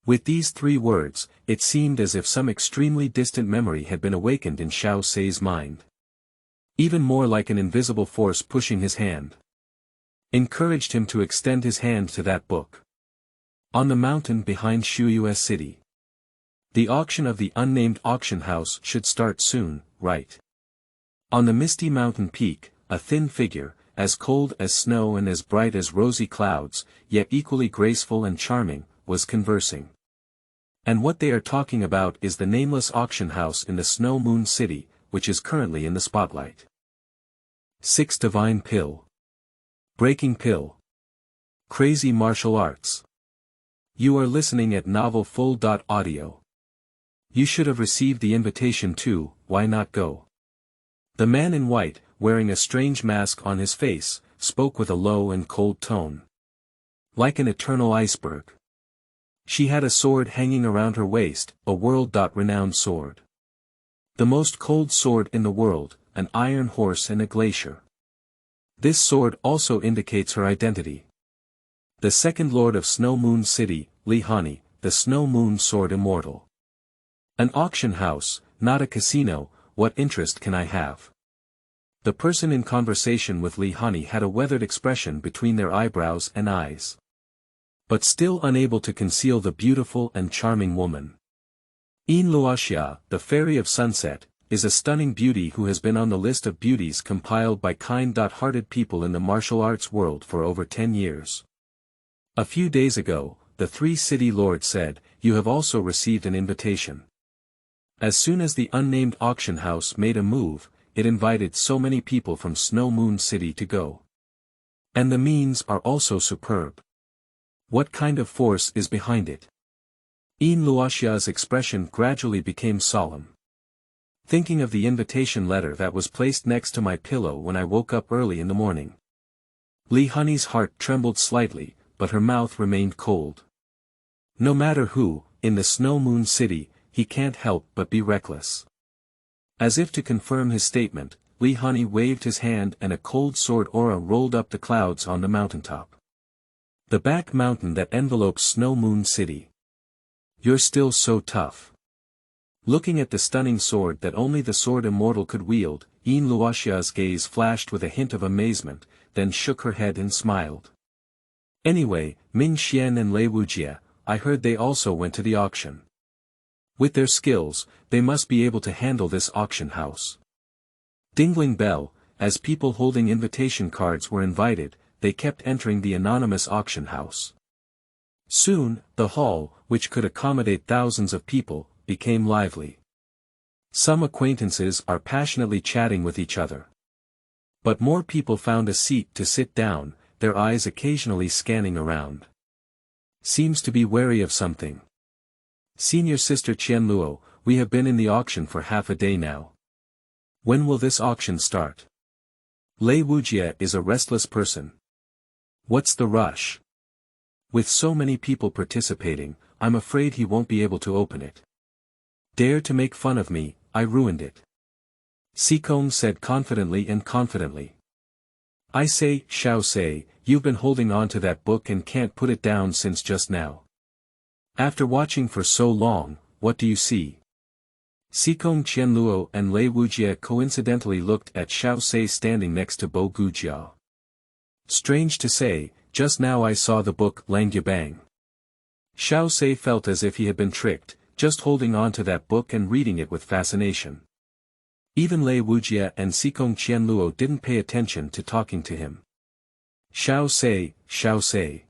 With these 3 words, it seemed as if some extremely distant memory had been awakened in Xiao Se's mind. Even more like an invisible force pushing his hand. Encouraged him to extend his hand to that book. On the mountain behind Shuyue City. The auction of the unnamed auction house should start soon, right? On the misty mountain peak, a thin figure, as cold as snow and as bright as rosy clouds, yet equally graceful and charming, was conversing. And what they are talking about is the nameless auction house in the Snow Moon City, which is currently in the spotlight. 6 Divine Pill. Breaking Pill. Crazy Martial Arts. You are listening at Novel Full.Audio. You should have received the invitation too, why not go? The man in white, wearing a strange mask on his face, spoke with a low and cold tone. Like an eternal iceberg. She had a sword hanging around her waist, a world-renowned sword. The most cold sword in the world, an iron horse and a glacier. This sword also indicates her identity. The second lord of Snow Moon City, Li Hanyi, the Snow Moon Sword Immortal. An auction house, not a casino, what interest can I have? The person in conversation with Li Hanyi had a weathered expression between their eyebrows and eyes. But still unable to conceal the beautiful and charming woman. Yin Luoxia, the Fairy of Sunset, is a stunning beauty who has been on the list of beauties compiled by kind-hearted people in the martial arts world for over 10 years. A few days ago, the 3 city lords said, "You have also received an invitation." As soon as the unnamed auction house made a move, it invited so many people from Snow Moon City to go. And the means are also superb. What kind of force is behind it? Yin Luoxia's expression gradually became solemn. Thinking of the invitation letter that was placed next to my pillow when I woke up early in the morning. Li Hanyi's heart trembled slightly, but her mouth remained cold. No matter who, in the Snow Moon City, he can't help but be reckless. As if to confirm his statement, Li Hanyi waved his hand and a cold sword aura rolled up the clouds on the mountaintop. The back mountain that envelopes Snow Moon City. You're still so tough. Looking at the stunning sword that only the sword immortal could wield, Yin Luoxia's gaze flashed with a hint of amazement, then shook her head and smiled. Anyway, Ming Xian and Lei Wujie, I heard they also went to the auction. With their skills, they must be able to handle this auction house. Dingling bell, as people holding invitation cards were invited, they kept entering the anonymous auction house. Soon, the hall, which could accommodate thousands of people, became lively. Some acquaintances are passionately chatting with each other. But more people found a seat to sit down, their eyes occasionally scanning around. Seems to be wary of something. Senior Sister Qianluo, we have been in the auction for half a day now. When will this auction start? Lei Wujie is a restless person. What's the rush? With so many people participating, I'm afraid he won't be able to open it. Dare to make fun of me, I ruined it. Sikong said confidently. I say, Xiao Se, you've been holding on to that book and can't put it down since just now. After watching for so long, what do you see? Sikong Qianluo and Lei Wujie coincidentally looked at Xiao Se standing next to Bo Gujiao. Strange to say, just now I saw the book Langyabang. Xiao Se felt as if he had been tricked, just holding on to that book and reading it with fascination. Even Lei Wujie and Sikong Qianluo didn't pay attention to talking to him. Xiao Se, Xiao Se.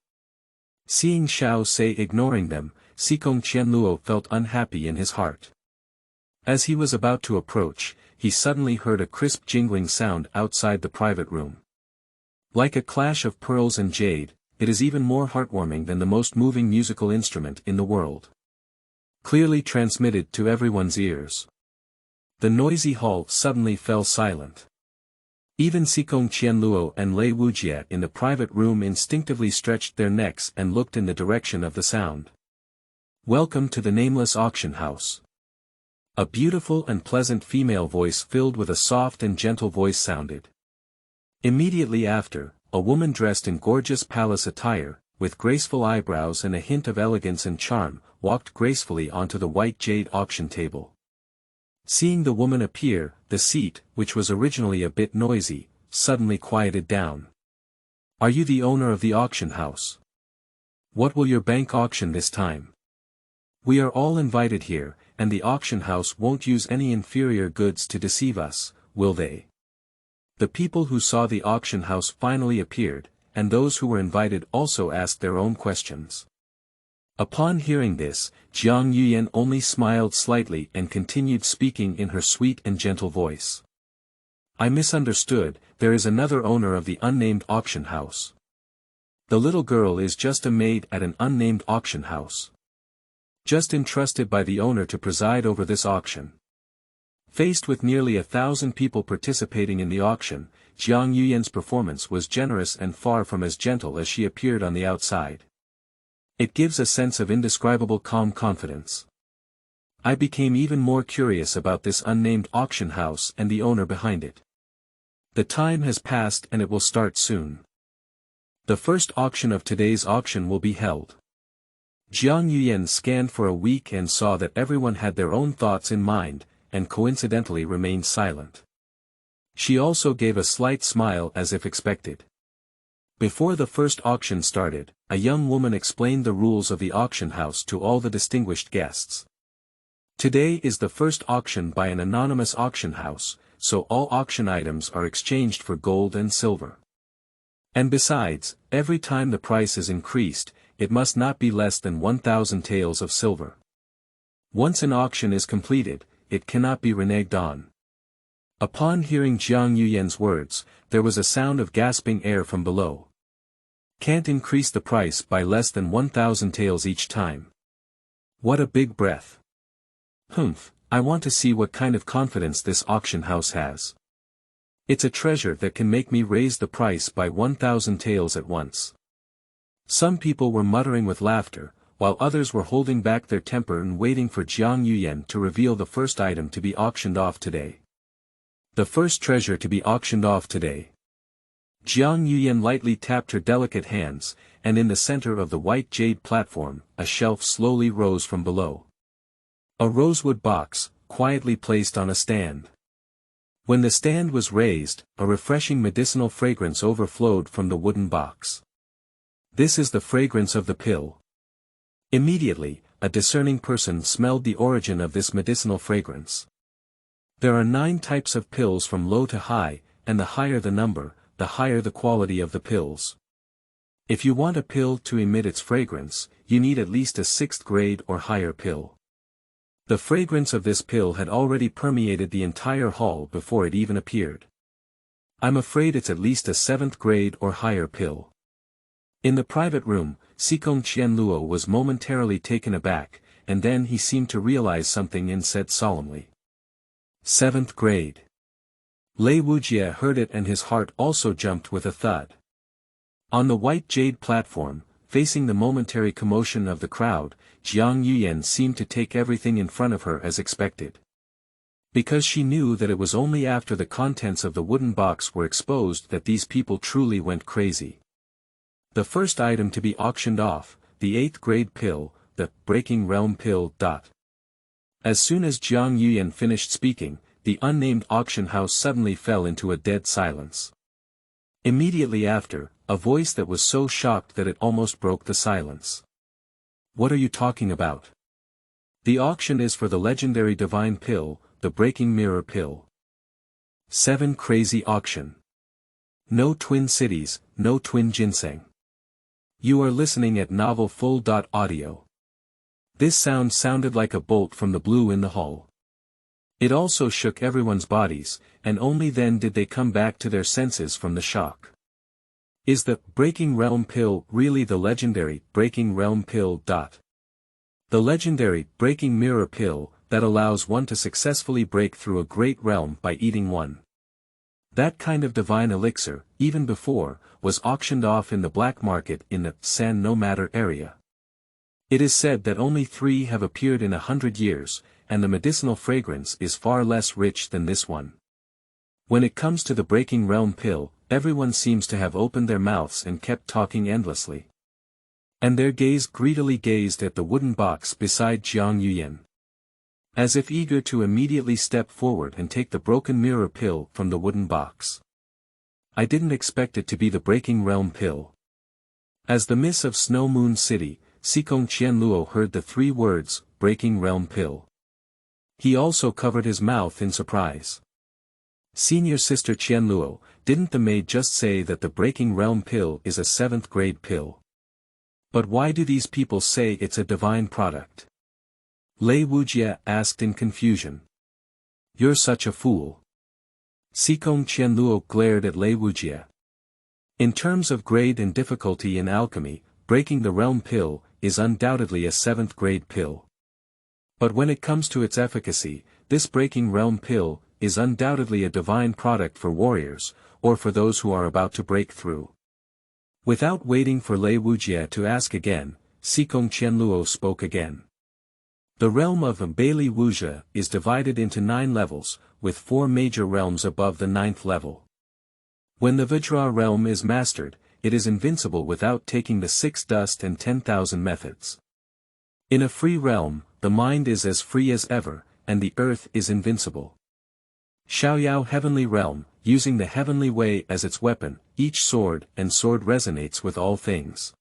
Seeing Xiao Se ignoring them, Sikong Qianluo felt unhappy in his heart. As he was about to approach, he suddenly heard a crisp jingling sound outside the private room. Like a clash of pearls and jade, it is even more heartwarming than the most moving musical instrument in the world. Clearly transmitted to everyone's ears. The noisy hall suddenly fell silent. Even Sikong Qianluo and Lei Wujie in the private room instinctively stretched their necks and looked in the direction of the sound. Welcome to the nameless auction house. A beautiful and pleasant female voice filled with a soft and gentle voice sounded. Immediately after, a woman dressed in gorgeous palace attire, with graceful eyebrows and a hint of elegance and charm, walked gracefully onto the white jade auction table. Seeing the woman appear, the seat, which was originally a bit noisy, suddenly quieted down. Are you the owner of the auction house? What will your bank auction this time? We are all invited here, and the auction house won't use any inferior goods to deceive us, will they? The people who saw the auction house finally appeared, and those who were invited also asked their own questions. Upon hearing this, Jiang Yuyan only smiled slightly and continued speaking in her sweet and gentle voice. I misunderstood, there is another owner of the unnamed auction house. The little girl is just a maid at an unnamed auction house. Just entrusted by the owner to preside over this auction. Faced with nearly 1,000 people participating in the auction, Jiang Yuyan's performance was generous and far from as gentle as she appeared on the outside. It gives a sense of indescribable calm confidence. I became even more curious about this unnamed auction house and the owner behind it. The time has passed and it will start soon. The first auction of today's auction will be held. Jiang Yuyan scanned for a week and saw that everyone had their own thoughts in mind, and coincidentally remained silent. She also gave a slight smile as if expected. Before the first auction started, a young woman explained the rules of the auction house to all the distinguished guests. Today is the first auction by an anonymous auction house, so all auction items are exchanged for gold and silver. And besides, every time the price is increased, it must not be less than 1,000 taels of silver. Once an auction is completed, it cannot be reneged on. Upon hearing Jiang Yuyan's words, there was a sound of gasping air from below. Can't increase the price by less than 1,000 taels each time. What a big breath. Humph, I want to see what kind of confidence this auction house has. It's a treasure that can make me raise the price by 1,000 taels at once. Some people were muttering with laughter, while others were holding back their temper and waiting for Jiang Yuyan to reveal the first item to be auctioned off today. The first treasure to be auctioned off today. Jiang Yuyan lightly tapped her delicate hands, and in the center of the white jade platform, a shelf slowly rose from below. A rosewood box, quietly placed on a stand. When the stand was raised, a refreshing medicinal fragrance overflowed from the wooden box. This is the fragrance of the pill. Immediately, a discerning person smelled the origin of this medicinal fragrance. There are 9 types of pills from low to high, and the higher the number, the higher the quality of the pills. If you want a pill to emit its fragrance, you need at least a 6th grade or higher pill. The fragrance of this pill had already permeated the entire hall before it even appeared. I'm afraid it's at least a 7th grade or higher pill. In the private room, Sikong Qianluo was momentarily taken aback, and then he seemed to realize something and said solemnly. 7th grade. Lei Wujie heard it and his heart also jumped with a thud. On the white jade platform, facing the momentary commotion of the crowd, Jiang Yuyan seemed to take everything in front of her as expected. Because she knew that it was only after the contents of the wooden box were exposed that these people truly went crazy. The first item to be auctioned off, the 8th grade pill, the Breaking Realm Pill. As soon as Jiang Yuyan finished speaking, the unnamed auction house suddenly fell into a dead silence. Immediately after, a voice that was so shocked that it almost broke the silence. What are you talking about? The auction is for the legendary divine pill, the Breaking Mirror Pill. 7 Crazy Auction. No twin cities, no twin ginseng. You are listening at novel full.audio. This sound sounded like a bolt from the blue in the hull. It also shook everyone's bodies, and only then did they come back to their senses from the shock. Is the Breaking Realm Pill really the legendary Breaking Realm Pill? The legendary Breaking Mirror Pill that allows one to successfully break through a great realm by eating one. That kind of divine elixir, even before, was auctioned off in the black market in the San No Matter area. It is said that only 3 have appeared in 100 years, and the medicinal fragrance is far less rich than this one. When it comes to the Breaking Realm Pill, everyone seems to have opened their mouths and kept talking endlessly. And their gaze greedily gazed at the wooden box beside Jiang Yuyan, as if eager to immediately step forward and take the broken mirror pill from the wooden box. I didn't expect it to be the Breaking Realm Pill. As the Miss of Snow Moon City, Sikong Qianluo heard the 3 words, Breaking Realm Pill. He also covered his mouth in surprise. Senior Sister Qianluo, didn't the maid just say that the Breaking Realm Pill is a 7th grade pill? But why do these people say it's a divine product? Lei Wujie asked in confusion. You're such a fool. Sikong Qianluo glared at Lei Wujie. In terms of grade and difficulty in alchemy, Breaking the Realm Pill is undoubtedly a 7th grade pill. But when it comes to its efficacy, this Breaking Realm Pill is undoubtedly a divine product for warriors, or for those who are about to break through. Without waiting for Lei Wujie to ask again, Sikong Qianluo spoke again. The realm of Beili Wujie is divided into 9 levels, with 4 major realms above the 9th level. When the Vajra realm is mastered, it is invincible without taking the 6 dust and 10,000 methods. In a free realm, the mind is as free as ever, and the earth is invincible. Xiaoyao Heavenly Realm, using the heavenly way as its weapon, each sword and sword resonates with all things.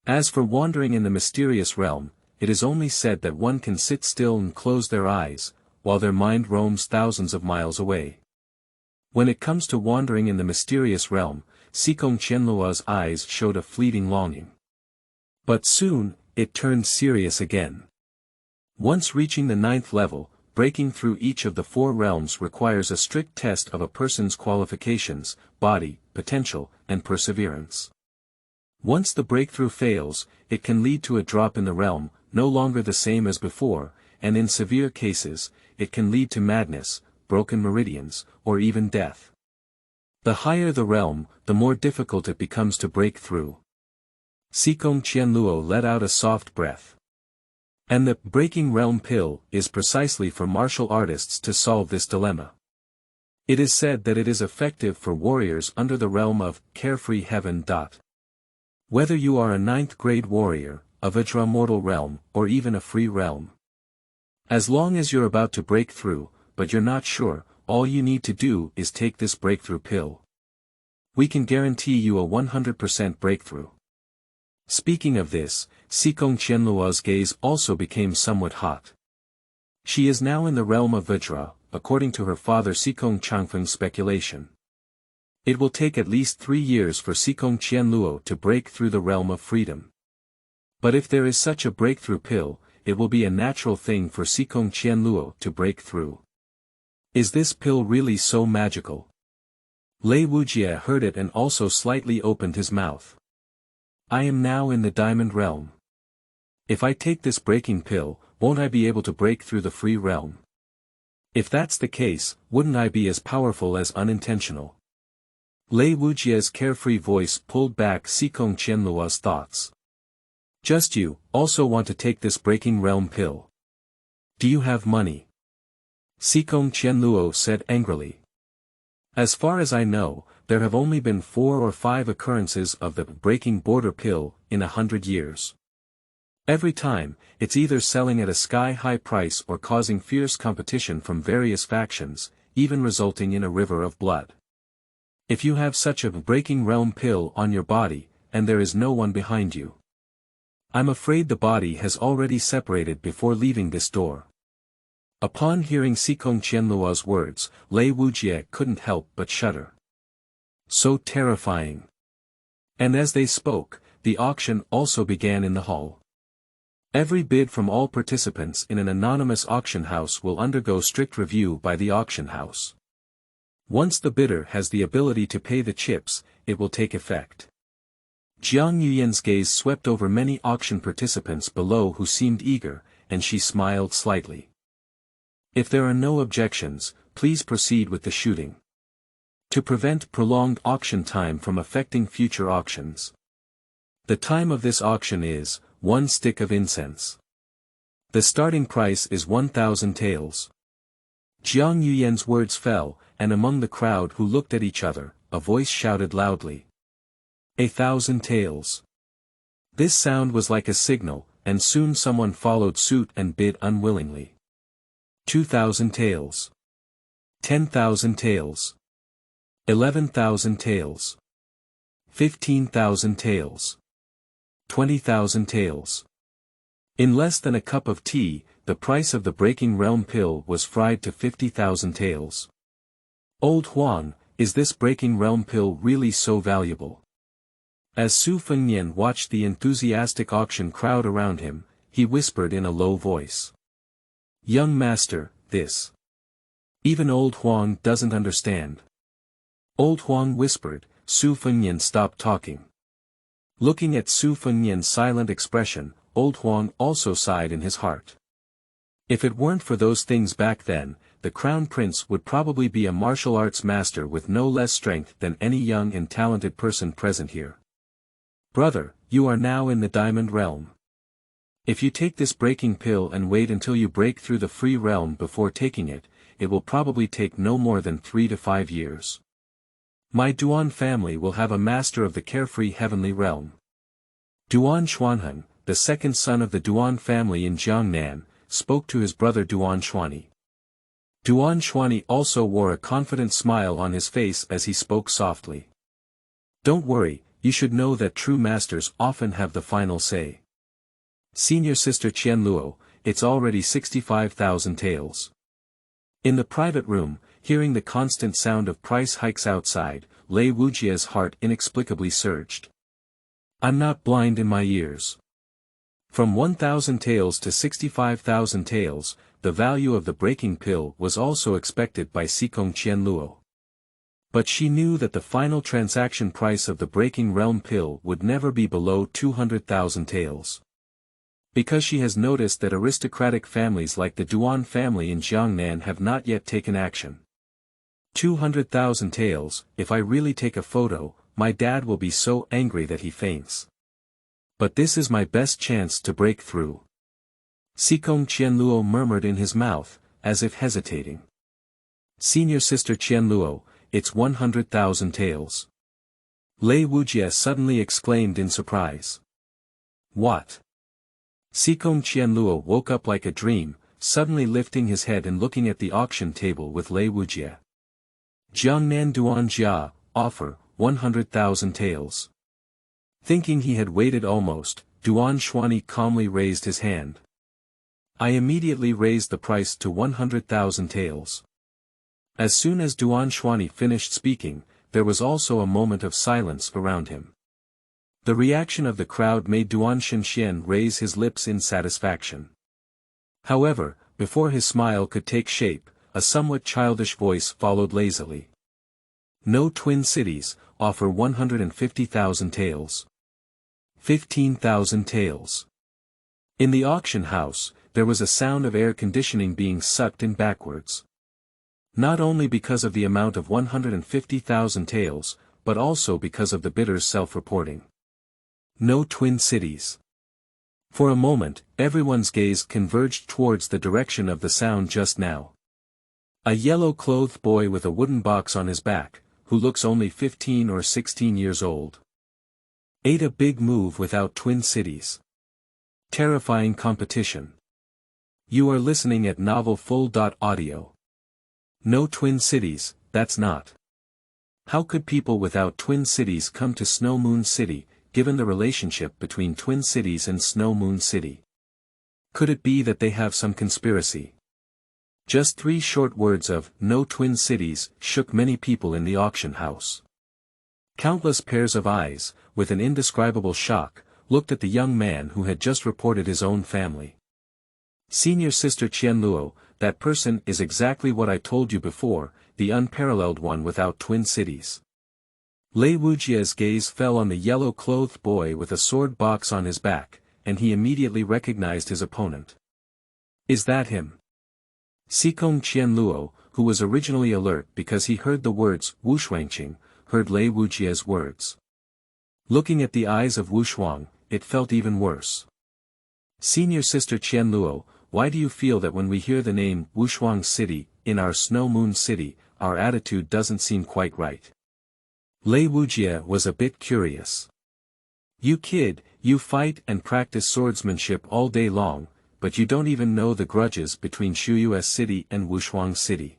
As for wandering in the mysterious realm, it is only said that one can sit still and close their eyes, while their mind roams thousands of miles away. When it comes to wandering in the mysterious realm, Sikong Qianluo's eyes showed a fleeting longing. But soon, it turned serious again. Once reaching the 9th level, breaking through each of the 4 realms requires a strict test of a person's qualifications, body, potential, and perseverance. Once the breakthrough fails, it can lead to a drop in the realm, no longer the same as before, and in severe cases, it can lead to madness, broken meridians, or even death. The higher the realm, the more difficult it becomes to break through. Sikong Qianluo let out a soft breath. And the Breaking Realm Pill is precisely for martial artists to solve this dilemma. It is said that it is effective for warriors under the realm of carefree heaven. Whether you are a 9th grade warrior, a Vajra mortal realm, or even a free realm. As long as you're about to break through, but you're not sure, all you need to do is take this breakthrough pill. We can guarantee you a 100% breakthrough. Speaking of this, Sikong Qianluo's gaze also became somewhat hot. She is now in the realm of Vajra, according to her father Sikong Changfeng's speculation. It will take at least 3 years for Sikong Qianluo to break through the realm of freedom. But if there is such a breakthrough pill, it will be a natural thing for Sikong Qianluo to break through. Is this pill really so magical? Lei Wujie heard it and also slightly opened his mouth. I am now in the diamond realm. If I take this breaking pill, won't I be able to break through the free realm? If that's the case, wouldn't I be as powerful as unintentional? Lei Wujie's carefree voice pulled back Sikong Qianluo's thoughts. Just you, also want to take this breaking realm pill. Do you have money? Sikong Qianluo said angrily. As far as I know, there have only been 4 or 5 occurrences of the breaking border pill in 100 years. Every time, it's either selling at a sky-high price or causing fierce competition from various factions, even resulting in a river of blood. If you have such a breaking realm pill on your body, and there is no one behind you, I'm afraid the body has already separated before leaving this door. Upon hearing Sikong Qianluo's words, Lei Wujie couldn't help but shudder. So terrifying. And as they spoke, the auction also began in the hall. Every bid from all participants in an anonymous auction house will undergo strict review by the auction house. Once the bidder has the ability to pay the chips, it will take effect. Jiang Yuyan's gaze swept over many auction participants below who seemed eager, and she smiled slightly. If there are no objections, please proceed with the shooting. To prevent prolonged auction time from affecting future auctions. The time of this auction is 1 stick of incense. The starting price is 1,000 taels. Jiang Yuyan's words fell, and among the crowd who looked at each other, a voice shouted loudly. 1,000 taels. This sound was like a signal, and soon someone followed suit and bid unwillingly. 2,000 taels. 10,000 taels. 11,000 taels. 15,000 taels. 20,000 taels. In less than a cup of tea, the price of the breaking realm pill was fried to 50,000 taels. Old Huang, is this breaking realm pill really so valuable? As Su Fengnian watched the enthusiastic auction crowd around him, he whispered in a low voice. Young master, this. Even old Huang doesn't understand. Old Huang whispered. Su Fengnian stopped talking. Looking at Su Fengnian's silent expression, old Huang also sighed in his heart. If it weren't for those things back then, the crown prince would probably be a martial arts master with no less strength than any young and talented person present here. Brother, you are now in the diamond realm. If you take this breaking pill and wait until you break through the free realm before taking it, it will probably take no more than 3 to 5 years. My Duan family will have a master of the carefree heavenly realm. Duan Xuanheng, the second son of the Duan family in Jiangnan, spoke to his brother Duan Xuani. Duan Xuani also wore a confident smile on his face as he spoke softly. Don't worry, you should know that true masters often have the final say. Senior sister Qianluo, it's already 65,000 taels. In the private room, hearing the constant sound of price hikes outside, Lei Wujie's heart inexplicably surged. I'm not blind in my ears. From 1,000 taels to 65,000 taels, the value of the breaking pill was also expected by Sikong Qianluo. But she knew that the final transaction price of the breaking realm pill would never be below 200,000 taels. Because she has noticed that aristocratic families like the Duan family in Jiangnan have not yet taken action. 200,000 taels, if I really take a photo, my dad will be so angry that he faints. But this is my best chance to break through. Sikong Qianluo murmured in his mouth, as if hesitating. Senior sister Qianluo, it's 100,000 taels. Lei Wujie suddenly exclaimed in surprise. What? Sikong Qianluo woke up like a dream, suddenly lifting his head and looking at the auction table with Lei Wujie. Jiangnan Duan Jia, offer, 100,000 taels. Thinking he had waited almost, Duan Xuani calmly raised his hand. I immediately raised the price to 100,000 taels. As soon as Duan Xuani finished speaking, there was also a moment of silence around him. The reaction of the crowd made Duan Shenxian raise his lips in satisfaction. However, before his smile could take shape, a somewhat childish voice followed lazily. No twin cities, offer 150,000 taels. 15,000 taels. In the auction house, there was a sound of air conditioning being sucked in backwards. Not only because of the amount of 150,000 taels, but also because of the bidder's self-reporting. No twin cities. For a moment, everyone's gaze converged towards the direction of the sound just now. A yellow-clothed boy with a wooden box on his back, who looks only 15 or 16 years old. Ate a big move without twin cities. Terrifying competition. You are listening at Novel Full.audio. No twin cities, that's not. How could people without twin cities come to Snow Moon City, given the relationship between twin cities and Snow Moon City? Could it be that they have some conspiracy? Just 3 short words of no twin cities shook many people in the auction house. Countless pairs of eyes, with an indescribable shock, looked at the young man who had just reported his own family. Senior Sister Qianluo, that person is exactly what I told you before, the unparalleled one without twin cities. Lei Wujie's gaze fell on the yellow-clothed boy with a sword box on his back, and he immediately recognized his opponent. Is that him? Sikong Qianluo, who was originally alert because he heard the words Wushuangqing, heard Lei Wujie's words. Looking at the eyes of Wushuang, it felt even worse. Senior Sister Qianluo, why do you feel that when we hear the name Wushuang City, in our Snow Moon City, our attitude doesn't seem quite right? Lei Wujie was a bit curious. You kid, you fight and practice swordsmanship all day long, but you don't even know the grudges between Shuyue City and Wushuang City.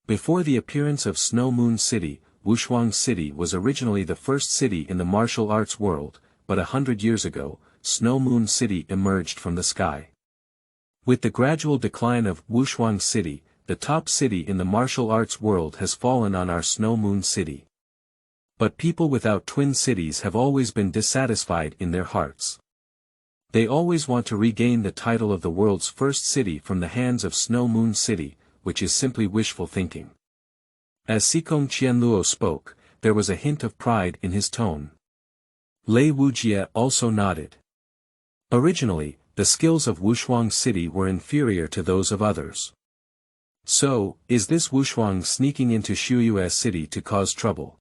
Before the appearance of Snow Moon City, Wushuang City was originally the first city in the martial arts world, but 100 years ago, Snow Moon City emerged from the sky. With the gradual decline of Wushuang City, the top city in the martial arts world has fallen on our Snow Moon City. But people without twin cities have always been dissatisfied in their hearts. They always want to regain the title of the world's first city from the hands of Snow Moon City, which is simply wishful thinking. As Sikong Qianluo spoke, there was a hint of pride in his tone. Lei Wujie also nodded. Originally, the skills of Wushuang City were inferior to those of others. So, is this Wushuang sneaking into Shuyue City to cause trouble?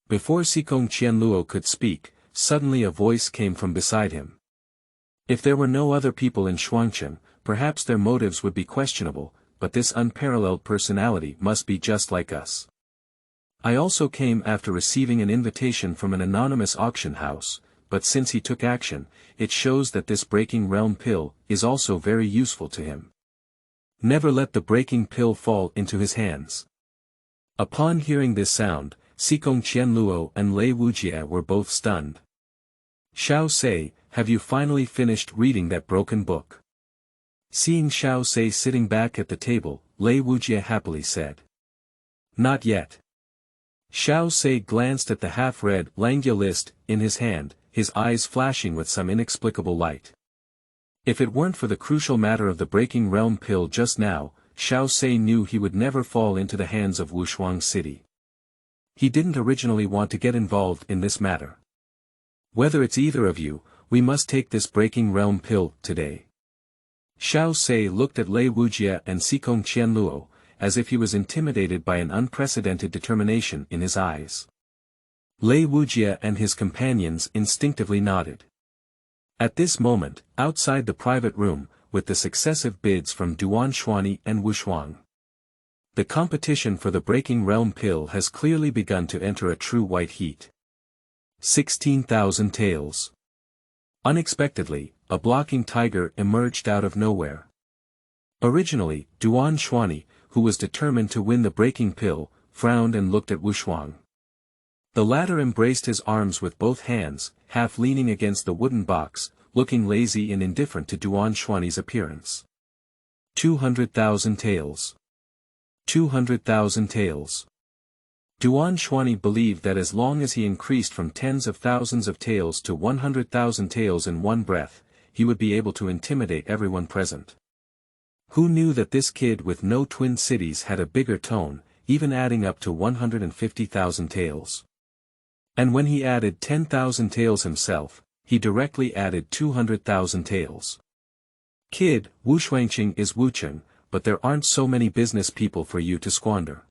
Before Sikong Qianluo could speak, suddenly a voice came from beside him. If there were no other people in Shuangcheng, perhaps their motives would be questionable, but this unparalleled personality must be just like us. I also came after receiving an invitation from an anonymous auction house, but since he took action, it shows that this breaking realm pill is also very useful to him. Never let the breaking pill fall into his hands. Upon hearing this sound, Sikong Qianluo and Lei Wujie were both stunned. Xiao Se, have you finally finished reading that broken book? Seeing Xiao Se sitting back at the table, Lei Wujie happily said. Not yet. Xiao Se glanced at the half-read Langya list in his hand, his eyes flashing with some inexplicable light. If it weren't for the crucial matter of the breaking realm pill just now, Xiao Se knew he would never fall into the hands of Wushuang City. He didn't originally want to get involved in this matter. Whether it's either of you, we must take this breaking realm pill today. Xiao Se looked at Lei Wujie and Sikong Qianluo, as if he was intimidated by an unprecedented determination in his eyes. Lei Wujie and his companions instinctively nodded. At this moment, outside the private room, with the successive bids from Duanshuani and Wushuang, the competition for the breaking realm pill has clearly begun to enter a true white heat. 16,000 taels. Unexpectedly, a blocking tiger emerged out of nowhere. Originally, Duanshuani, who was determined to win the breaking pill, frowned and looked at Wushuang. The latter embraced his arms with both hands, half leaning against the wooden box, looking lazy and indifferent to Duanshuani's appearance. 200,000 taels. 200,000 taels. Duanshuani believed that as long as he increased from tens of thousands of taels to 100,000 taels in one breath, he would be able to intimidate everyone present. Who knew that this kid with no twin cities had a bigger tone, even adding up to 150,000 taels? And when he added 10,000 taels himself, he directly added 200,000 taels. Kid, Wushuangqing is Wucheng, but there aren't so many business people for you to squander.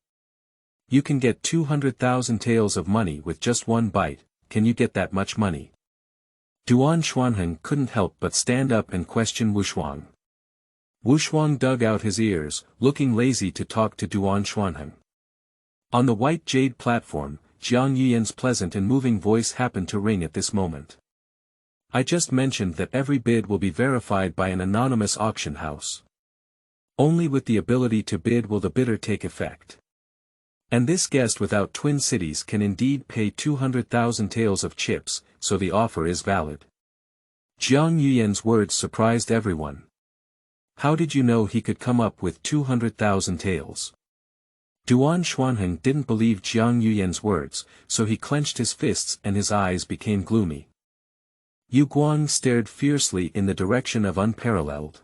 You can get 200,000 taels of money with just one bite. Can you get that much money? Duanshuanheng couldn't help but stand up and question Wushuang. Wushuang dug out his ears, looking lazy to talk to Duanshuanheng. On the white jade platform, Jiang Yuyan's pleasant and moving voice happened to ring at this moment. I just mentioned that every bid will be verified by an anonymous auction house. Only with the ability to bid will the bidder take effect. And this guest without twin cities can indeed pay 200,000 taels of chips, so the offer is valid. Jiang Yuyan's words surprised everyone. How did you know he could come up with 200,000 taels? Duan Xuanheng didn't believe Jiang Yuyan's words, so he clenched his fists and his eyes became gloomy. Yu Guang stared fiercely in the direction of Unparalleled.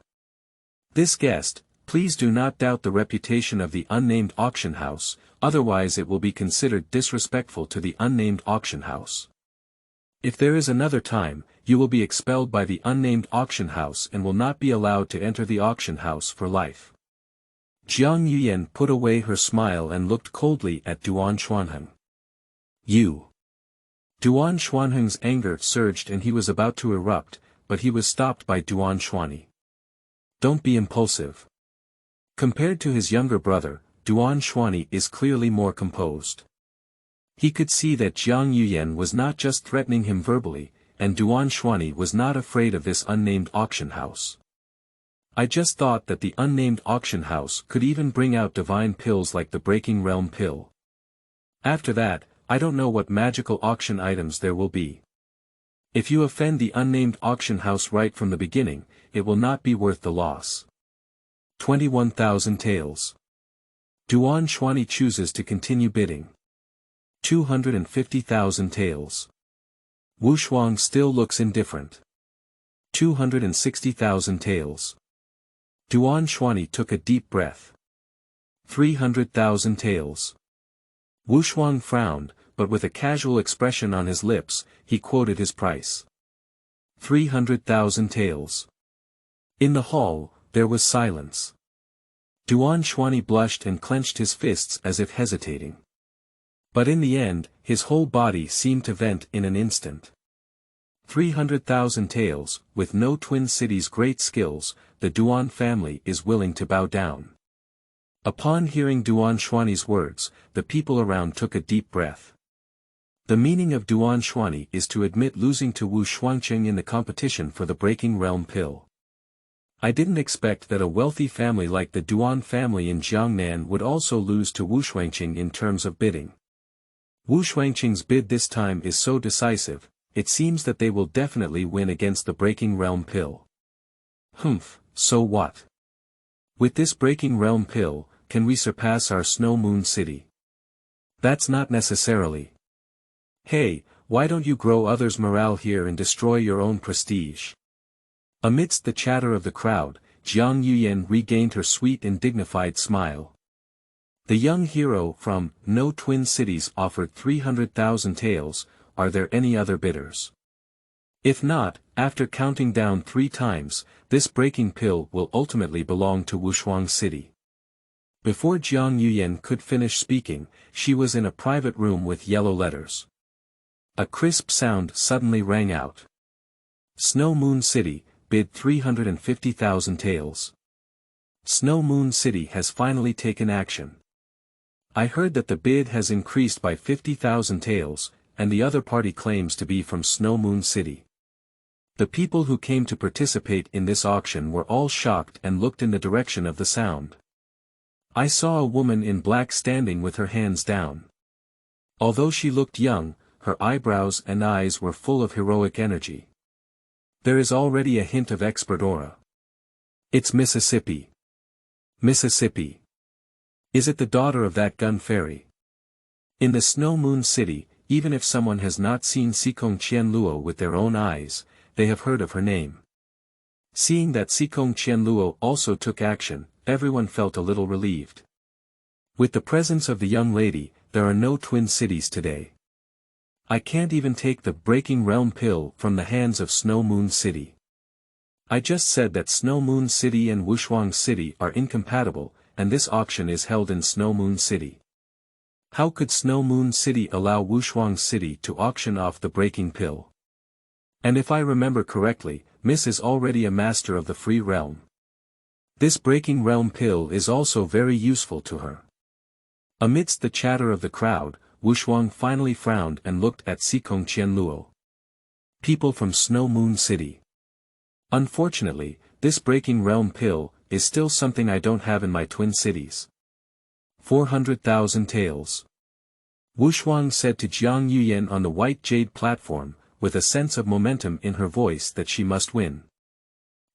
This guest, please do not doubt the reputation of the unnamed auction house, otherwise it will be considered disrespectful to the unnamed auction house. If there is another time, you will be expelled by the unnamed auction house and will not be allowed to enter the auction house for life. Jiang Yuyan put away her smile and looked coldly at Duan Xuanheng. You. Duan Xuanheng's anger surged and he was about to erupt, but he was stopped by Duan Xuani. Don't be impulsive. Compared to his younger brother, Duan Xuani is clearly more composed. He could see that Jiang Yuyan was not just threatening him verbally, and Duan Xuani was not afraid of this unnamed auction house. I just thought that the unnamed auction house could even bring out divine pills like the Breaking Realm Pill. After that, I don't know what magical auction items there will be. If you offend the unnamed auction house right from the beginning, it will not be worth the loss. 21,000 taels. Duan Xuani chooses to continue bidding. 250,000 taels. Wu Shuang still looks indifferent. 260,000 taels. Duan Xuani took a deep breath. 300,000 taels. Wu Shuang frowned, but with a casual expression on his lips, he quoted his price. 300,000 taels. In the hall, there was silence. Duan Xuani blushed and clenched his fists as if hesitating. But in the end, his whole body seemed to vent in an instant. 300,000 taels, with no twin city's great skills, the Duan family is willing to bow down. Upon hearing Duan Xuani's words, the people around took a deep breath. The meaning of Duan Xuani is to admit losing to Wu Shuangqing in the competition for the Breaking Realm Pill. I didn't expect that a wealthy family like the Duan family in Jiangnan would also lose to Wu Shuangqing in terms of bidding. Wu Shuangqing's bid this time is so decisive, it seems that they will definitely win against the Breaking Realm Pill. Humph, so what? With this Breaking Realm Pill, can we surpass our Snow Moon City? That's not necessarily. Hey, why don't you grow others' morale here and destroy your own prestige? Amidst the chatter of the crowd, Jiang Yuyan regained her sweet and dignified smile. The young hero from No Twin Cities offered 300,000 taels. Are there any other bidders? If not, after counting down 3 times, this breaking pill will ultimately belong to Wushuang City. Before Jiang Yuyan could finish speaking, she was in a private room with yellow letters. A crisp sound suddenly rang out. Snow Moon City, bid 350,000 taels. Snow Moon City has finally taken action. I heard that the bid has increased by 50,000 taels, and the other party claims to be from Snow Moon City. The people who came to participate in this auction were all shocked and looked in the direction of the sound. I saw a woman in black standing with her hands down. Although she looked young, her eyebrows and eyes were full of heroic energy. There is already a hint of expert aura. It's Mississippi. Mississippi. Is it the daughter of that gun fairy? In the Snow Moon City, even if someone has not seen Sikong Qianluo with their own eyes, they have heard of her name. Seeing that Sikong Qianluo also took action, everyone felt a little relieved. With the presence of the young lady, there are no twin cities today. I can't even take the Breaking Realm Pill from the hands of Snow Moon City. I just said that Snow Moon City and Wushuang City are incompatible, and this auction is held in Snow Moon City. How could Snow Moon City allow Wushuang City to auction off the Breaking Pill? And if I remember correctly, Miss is already a master of the Free Realm. This Breaking Realm Pill is also very useful to her. Amidst the chatter of the crowd, Wushuang finally frowned and looked at Sikong Qianluo. People from Snow Moon City. Unfortunately, this Breaking Realm Pill is still something I don't have in my twin cities. 400,000 taels. Wushuang said to Jiang Yuyan on the white jade platform, with a sense of momentum in her voice that she must win.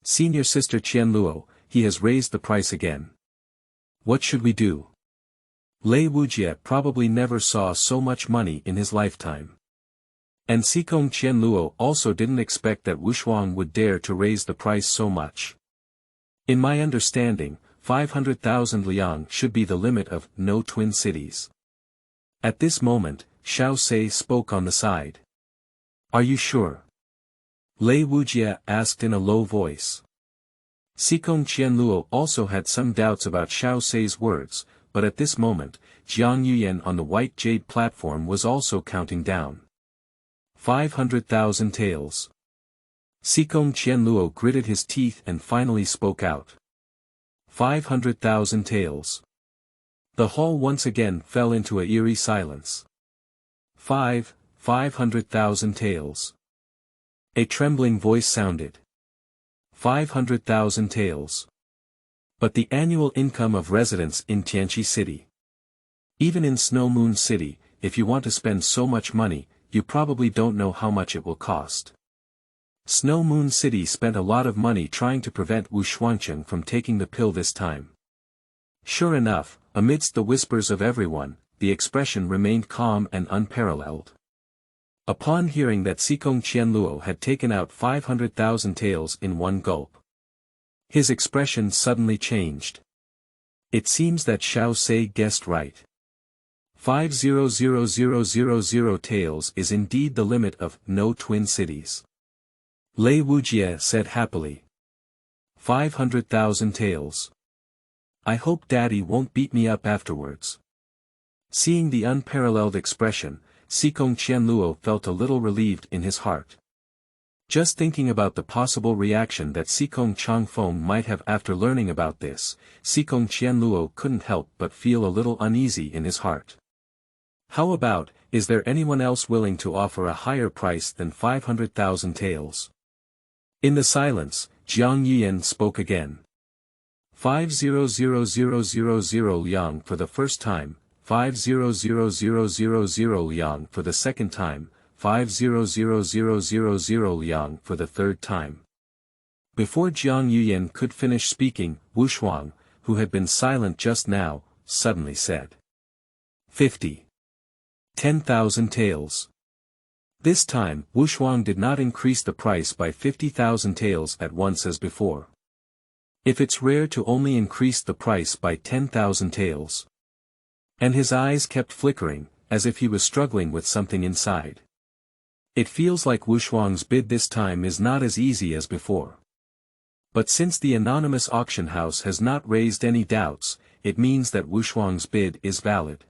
Senior Sister Qianluo, he has raised the price again. What should we do? Lei Wujie probably never saw so much money in his lifetime. And Sikong Qianluo also didn't expect that Wushuang would dare to raise the price so much. In my understanding, 500,000 liang should be the limit of no twin cities. At this moment, Xiao Se spoke on the side. Are you sure? Lei Wujie asked in a low voice. Sikong Qianluo also had some doubts about Xiao Se's words, but at this moment, Jiang Yuyan on the white jade platform was also counting down. 500,000 taels. Sikong Qianluo gritted his teeth and finally spoke out. 500,000 taels. The hall once again fell into a eerie silence. 500,000 taels. A trembling voice sounded. 500,000 taels. But the annual income of residents in Tianqi City. Even in Snow Moon City, if you want to spend so much money, you probably don't know how much it will cost. Snow Moon City spent a lot of money trying to prevent Wu Shuangcheng from taking the pill this time. Sure enough, amidst the whispers of everyone, the expression remained calm and unparalleled. Upon hearing that Sikong Qianluo had taken out 500,000 taels in one gulp, his expression suddenly changed. It seems that Xiao Se guessed right. 500,000 taels is indeed the limit of no twin cities. Lei Wujie said happily. 500,000 taels. I hope Daddy won't beat me up afterwards. Seeing the unparalleled expression, Sikong Qianluo felt a little relieved in his heart. Just thinking about the possible reaction that Sikong Changfeng might have after learning about this, Sikong Qianluo couldn't help but feel a little uneasy in his heart. How about, is there anyone else willing to offer a higher price than 500,000 taels? In the silence, Jiang Yuyan spoke again. 500,000 liang for the first time, 500,000 liang for the second time, 500,000 liang for the third time. Before Jiang Yuyan could finish speaking, Wu Shuang, who had been silent just now, suddenly said. 10,000 taels. This time, Wu Shuang did not increase the price by 50,000 taels at once as before. If it's rare to only increase the price by 10,000 taels. And his eyes kept flickering, as if he was struggling with something inside. It feels like Wu Shuang's bid this time is not as easy as before. But since the anonymous auction house has not raised any doubts, it means that Wu Shuang's bid is valid.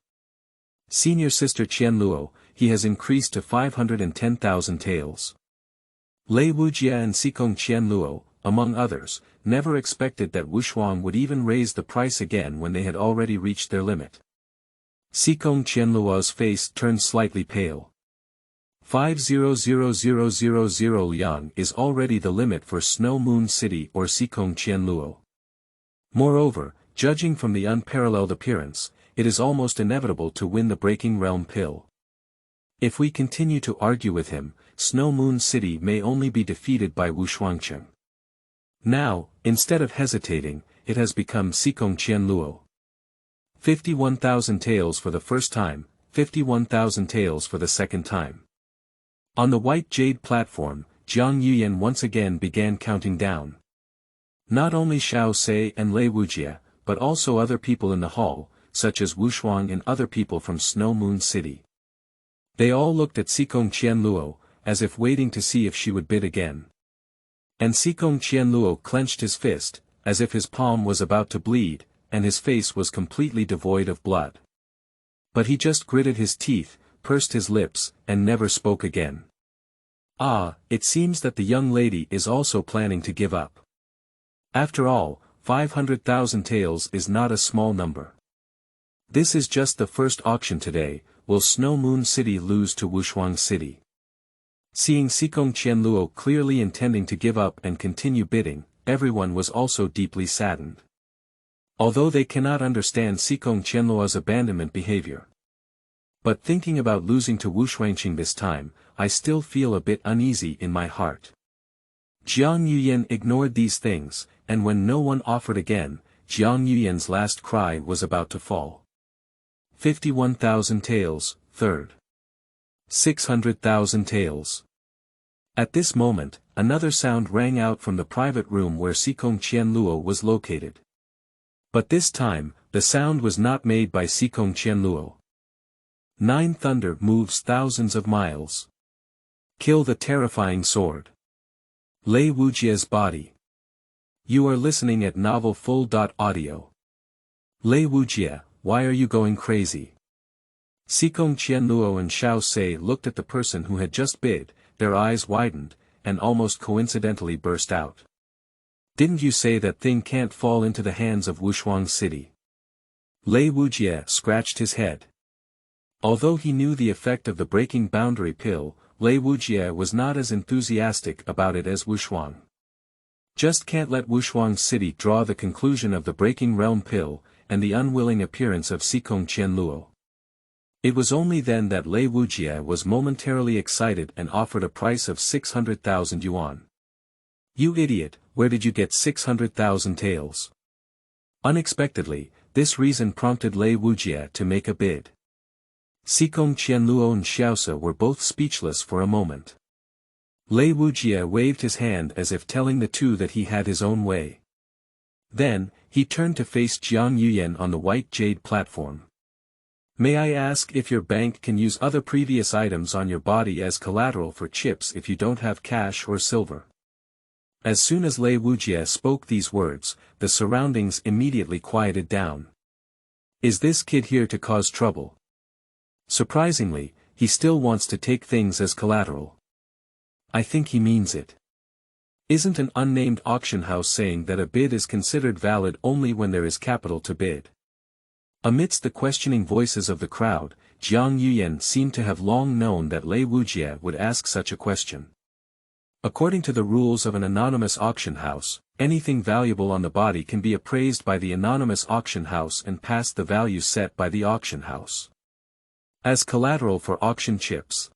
Senior Sister Qianluo, he has increased to 510,000 taels. Lei Wujie and Sikong Qianluo, among others, never expected that Wu Shuang would even raise the price again when they had already reached their limit. Sikong Qianluo's face turned slightly pale. 500,000 liang is already the limit for Snow Moon City or Sikong Qianluo. Moreover, judging from the unparalleled appearance, it is almost inevitable to win the Breaking Realm Pill. If we continue to argue with him, Snow Moon City may only be defeated by Wu Shuangcheng. Now, instead of hesitating, it has become Sikong Qianluo. 51,000 taels for the first time, 51,000 taels for the second time. On the white jade platform, Jiang Yuyan once again began counting down. Not only Xiao Se and Lei Wujie, but also other people in the hall, such as Wu Shuang and other people from Snow Moon City. They all looked at Sikong Qianluo, as if waiting to see if she would bid again. And Sikong Qianluo clenched his fist, as if his palm was about to bleed, and his face was completely devoid of blood. But he just gritted his teeth, pursed his lips, and never spoke again. Ah, it seems that the young lady is also planning to give up. After all, 500,000 taels is not a small number. This is just the first auction today. Will Snow Moon City lose to Wushuang City? Seeing Sikong Qianluo clearly intending to give up and continue bidding, everyone was also deeply saddened. Although they cannot understand Sikong Qianluo's abandonment behavior. But thinking about losing to Wu Shuangqing this time, I still feel a bit uneasy in my heart. Jiang Yuyan ignored these things, and when no one offered again, Jiang Yuyan's last cry was about to fall. 51,000 taels, third. 600,000 taels. At this moment, another sound rang out from the private room where Sikong Qianluo was located. But this time, the sound was not made by Sikong Qianluo. 9 thunder moves thousands of miles. Kill the terrifying sword. Lei Wujie's body. You are listening at Novel Full.Audio. Lei Wujie, why are you going crazy? Sikong Qianluo and Xiao Se looked at the person who had just bid, their eyes widened, and almost coincidentally burst out. Didn't you say that thing can't fall into the hands of Wushuang City? Lei Wujie scratched his head. Although he knew the effect of the breaking boundary pill, Lei Wujie was not as enthusiastic about it as Wushuang. Just can't let Wushuang City draw the conclusion of the breaking realm pill, and the unwilling appearance of Sikong Qianluo. It was only then that Lei Wujie was momentarily excited and offered a price of 600,000 yuan. You idiot, where did you get 600,000 taels? Unexpectedly, this reason prompted Lei Wujie to make a bid. Sikong Qianluo and Xiao Se were both speechless for a moment. Lei Wujie waved his hand as if telling the two that he had his own way. Then, he turned to face Jiang Yuyan on the white jade platform. May I ask if your bank can use other previous items on your body as collateral for chips if you don't have cash or silver? As soon as Lei Wujie spoke these words, the surroundings immediately quieted down. Is this kid here to cause trouble? Surprisingly, he still wants to take things as collateral. I think he means it. Isn't an unnamed auction house saying that a bid is considered valid only when there is capital to bid? Amidst the questioning voices of the crowd, Jiang Yuyan seemed to have long known that Lei Wujie would ask such a question. According to the rules of an anonymous auction house, anything valuable on the body can be appraised by the anonymous auction house and past the value set by the auction house as collateral for auction chips.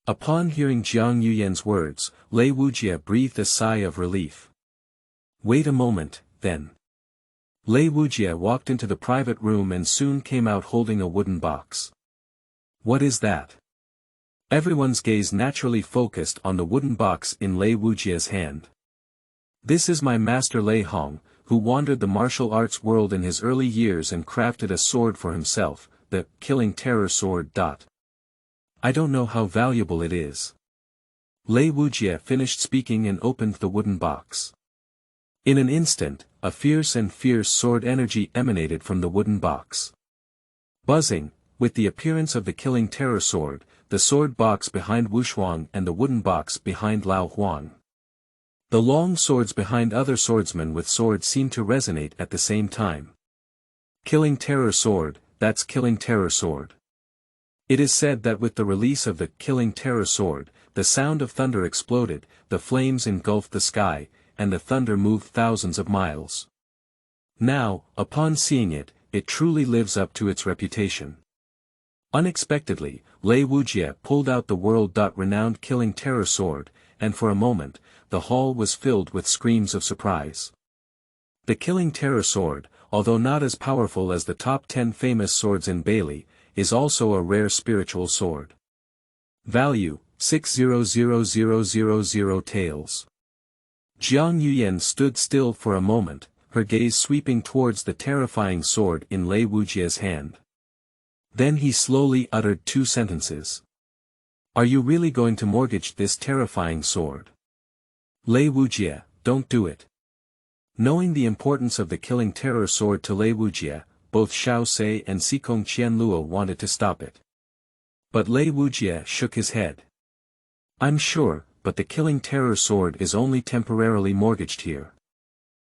Upon hearing Jiang Yuyan's words, Lei Wujie breathed a sigh of relief. Wait a moment, then. Lei Wujie walked into the private room and soon came out holding a wooden box. What is that? Everyone's gaze naturally focused on the wooden box in Lei Wujie's hand. This is my master Lei Hong, who wandered the martial arts world in his early years and crafted a sword for himself, the Killing Terror Sword. I don't know how valuable it is. Lei Wujie finished speaking and opened the wooden box. In an instant, a fierce sword energy emanated from the wooden box. Buzzing, with the appearance of the Killing Terror Sword, the sword box behind Wushuang and the wooden box behind Lao Huang. The long swords behind other swordsmen with swords seemed to resonate at the same time. Killing Terror Sword, that's Killing Terror Sword. It is said that with the release of the Killing Terror Sword, the sound of thunder exploded, the flames engulfed the sky, and the thunder moved thousands of miles. Now, upon seeing it, it truly lives up to its reputation. Unexpectedly, Lei Wujie pulled out the world-renowned Killing Terror Sword, and for a moment, the hall was filled with screams of surprise. The Killing Terror Sword, although not as powerful as the top 10 famous swords in Beili, is also a rare spiritual sword. Value, 600,000 taels. Jiang Yuyan stood still for a moment, her gaze sweeping towards the terrifying sword in Lei Wujie's hand. Then he slowly uttered 2 sentences. Are you really going to mortgage this terrifying sword? Lei Wujie, don't do it. Knowing the importance of the Killing Terror Sword to Lei Wujie, both Xiao Se and Sikong Qianluo wanted to stop it. But Lei Wujie shook his head. I'm sure, but the Killing Terror Sword is only temporarily mortgaged here.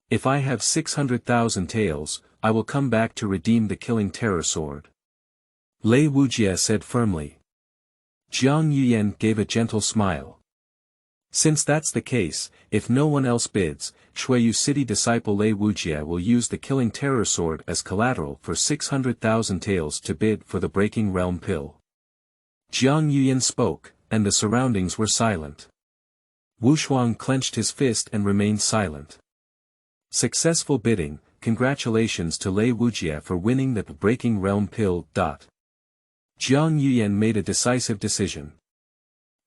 If I have 600,000 taels, I will come back to redeem the Killing Terror Sword. Lei Wujie said firmly. Jiang Yuyan gave a gentle smile. Since that's the case, if no one else bids, Shuiyu City disciple Lei Wujie will use the Killing Terror Sword as collateral for 600,000 taels to bid for the Breaking Realm Pill. Jiang Yuyan spoke, and the surroundings were silent. Wushuang clenched his fist and remained silent. Successful bidding, congratulations to Lei Wujie for winning the Breaking Realm Pill. Jiang Yuyan made a decisive decision.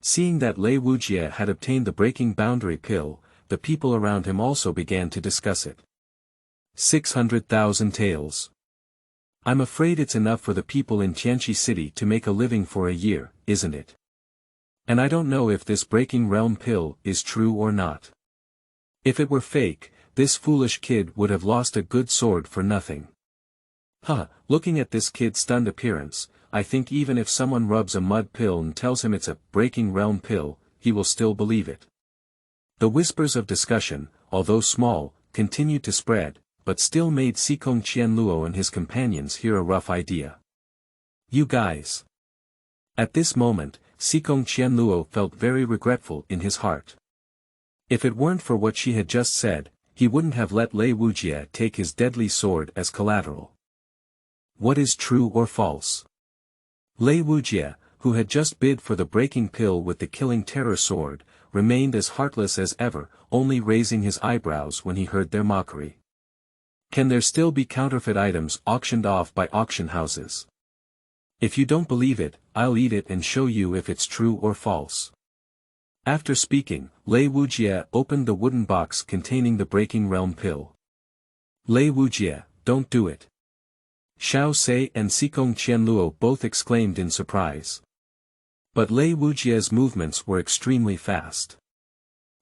Seeing that Lei Wujie had obtained the Breaking Boundary Pill, the people around him also began to discuss it. 600,000 taels. I'm afraid it's enough for the people in Tianqi City to make a living for a year, isn't it? And I don't know if this Breaking Realm Pill is true or not. If it were fake, this foolish kid would have lost a good sword for nothing. Looking at this kid's stunned appearance, I think even if someone rubs a mud pill and tells him it's a Breaking Realm Pill, he will still believe it. The whispers of discussion, although small, continued to spread, but still made Sikong Qianluo and his companions hear a rough idea. You guys. At this moment, Sikong Qianluo felt very regretful in his heart. If it weren't for what she had just said, he wouldn't have let Lei Wujie take his deadly sword as collateral. What is true or false? Lei Wujie, who had just bid for the breaking pill with the killing terror sword, remained as heartless as ever, only raising his eyebrows when he heard their mockery. Can there still be counterfeit items auctioned off by auction houses? If you don't believe it, I'll eat it and show you if it's true or false. After speaking, Lei Wujie opened the wooden box containing the Breaking Realm Pill. Lei Wujie, don't do it. Xiao Se and Sikong Qianluo both exclaimed in surprise. But Lei Wujie's movements were extremely fast.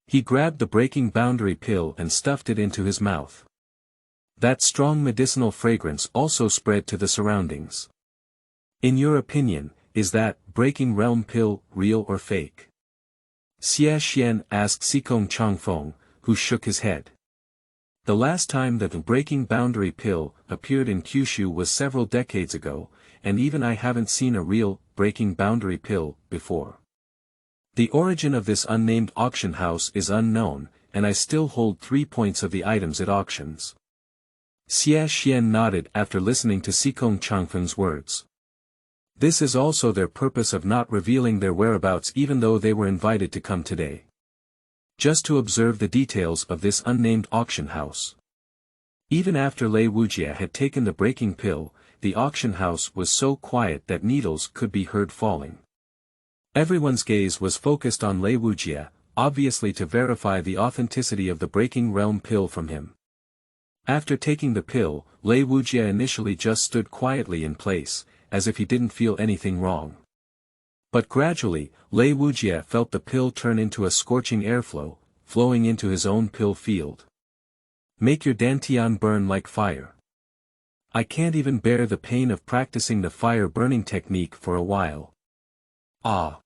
He grabbed the Breaking Boundary Pill and stuffed it into his mouth. That strong medicinal fragrance also spread to the surroundings. In your opinion, is that Breaking Realm Pill real or fake? Xie Xian asked Sikong Changfeng, who shook his head. The last time that the Breaking Boundary Pill appeared in Kyushu was several decades ago, and even I haven't seen a real Breaking Boundary Pill before. The origin of this unnamed auction house is unknown, and I still hold 3 points of the items it auctions. Xie Xian nodded after listening to Sikong Changfeng's words. This is also their purpose of not revealing their whereabouts even though they were invited to come today. Just to observe the details of this unnamed auction house. Even after Lei Wujie had taken the breaking pill, the auction house was so quiet that needles could be heard falling. Everyone's gaze was focused on Lei Wujie, obviously to verify the authenticity of the Breaking Realm Pill from him. After taking the pill, Lei Wujie initially just stood quietly in place, as if he didn't feel anything wrong. But gradually, Lei Wujie felt the pill turn into a scorching airflow, flowing into his own pill field. Make your dantian burn like fire. I can't even bear the pain of practicing the fire burning technique for a while. Ah!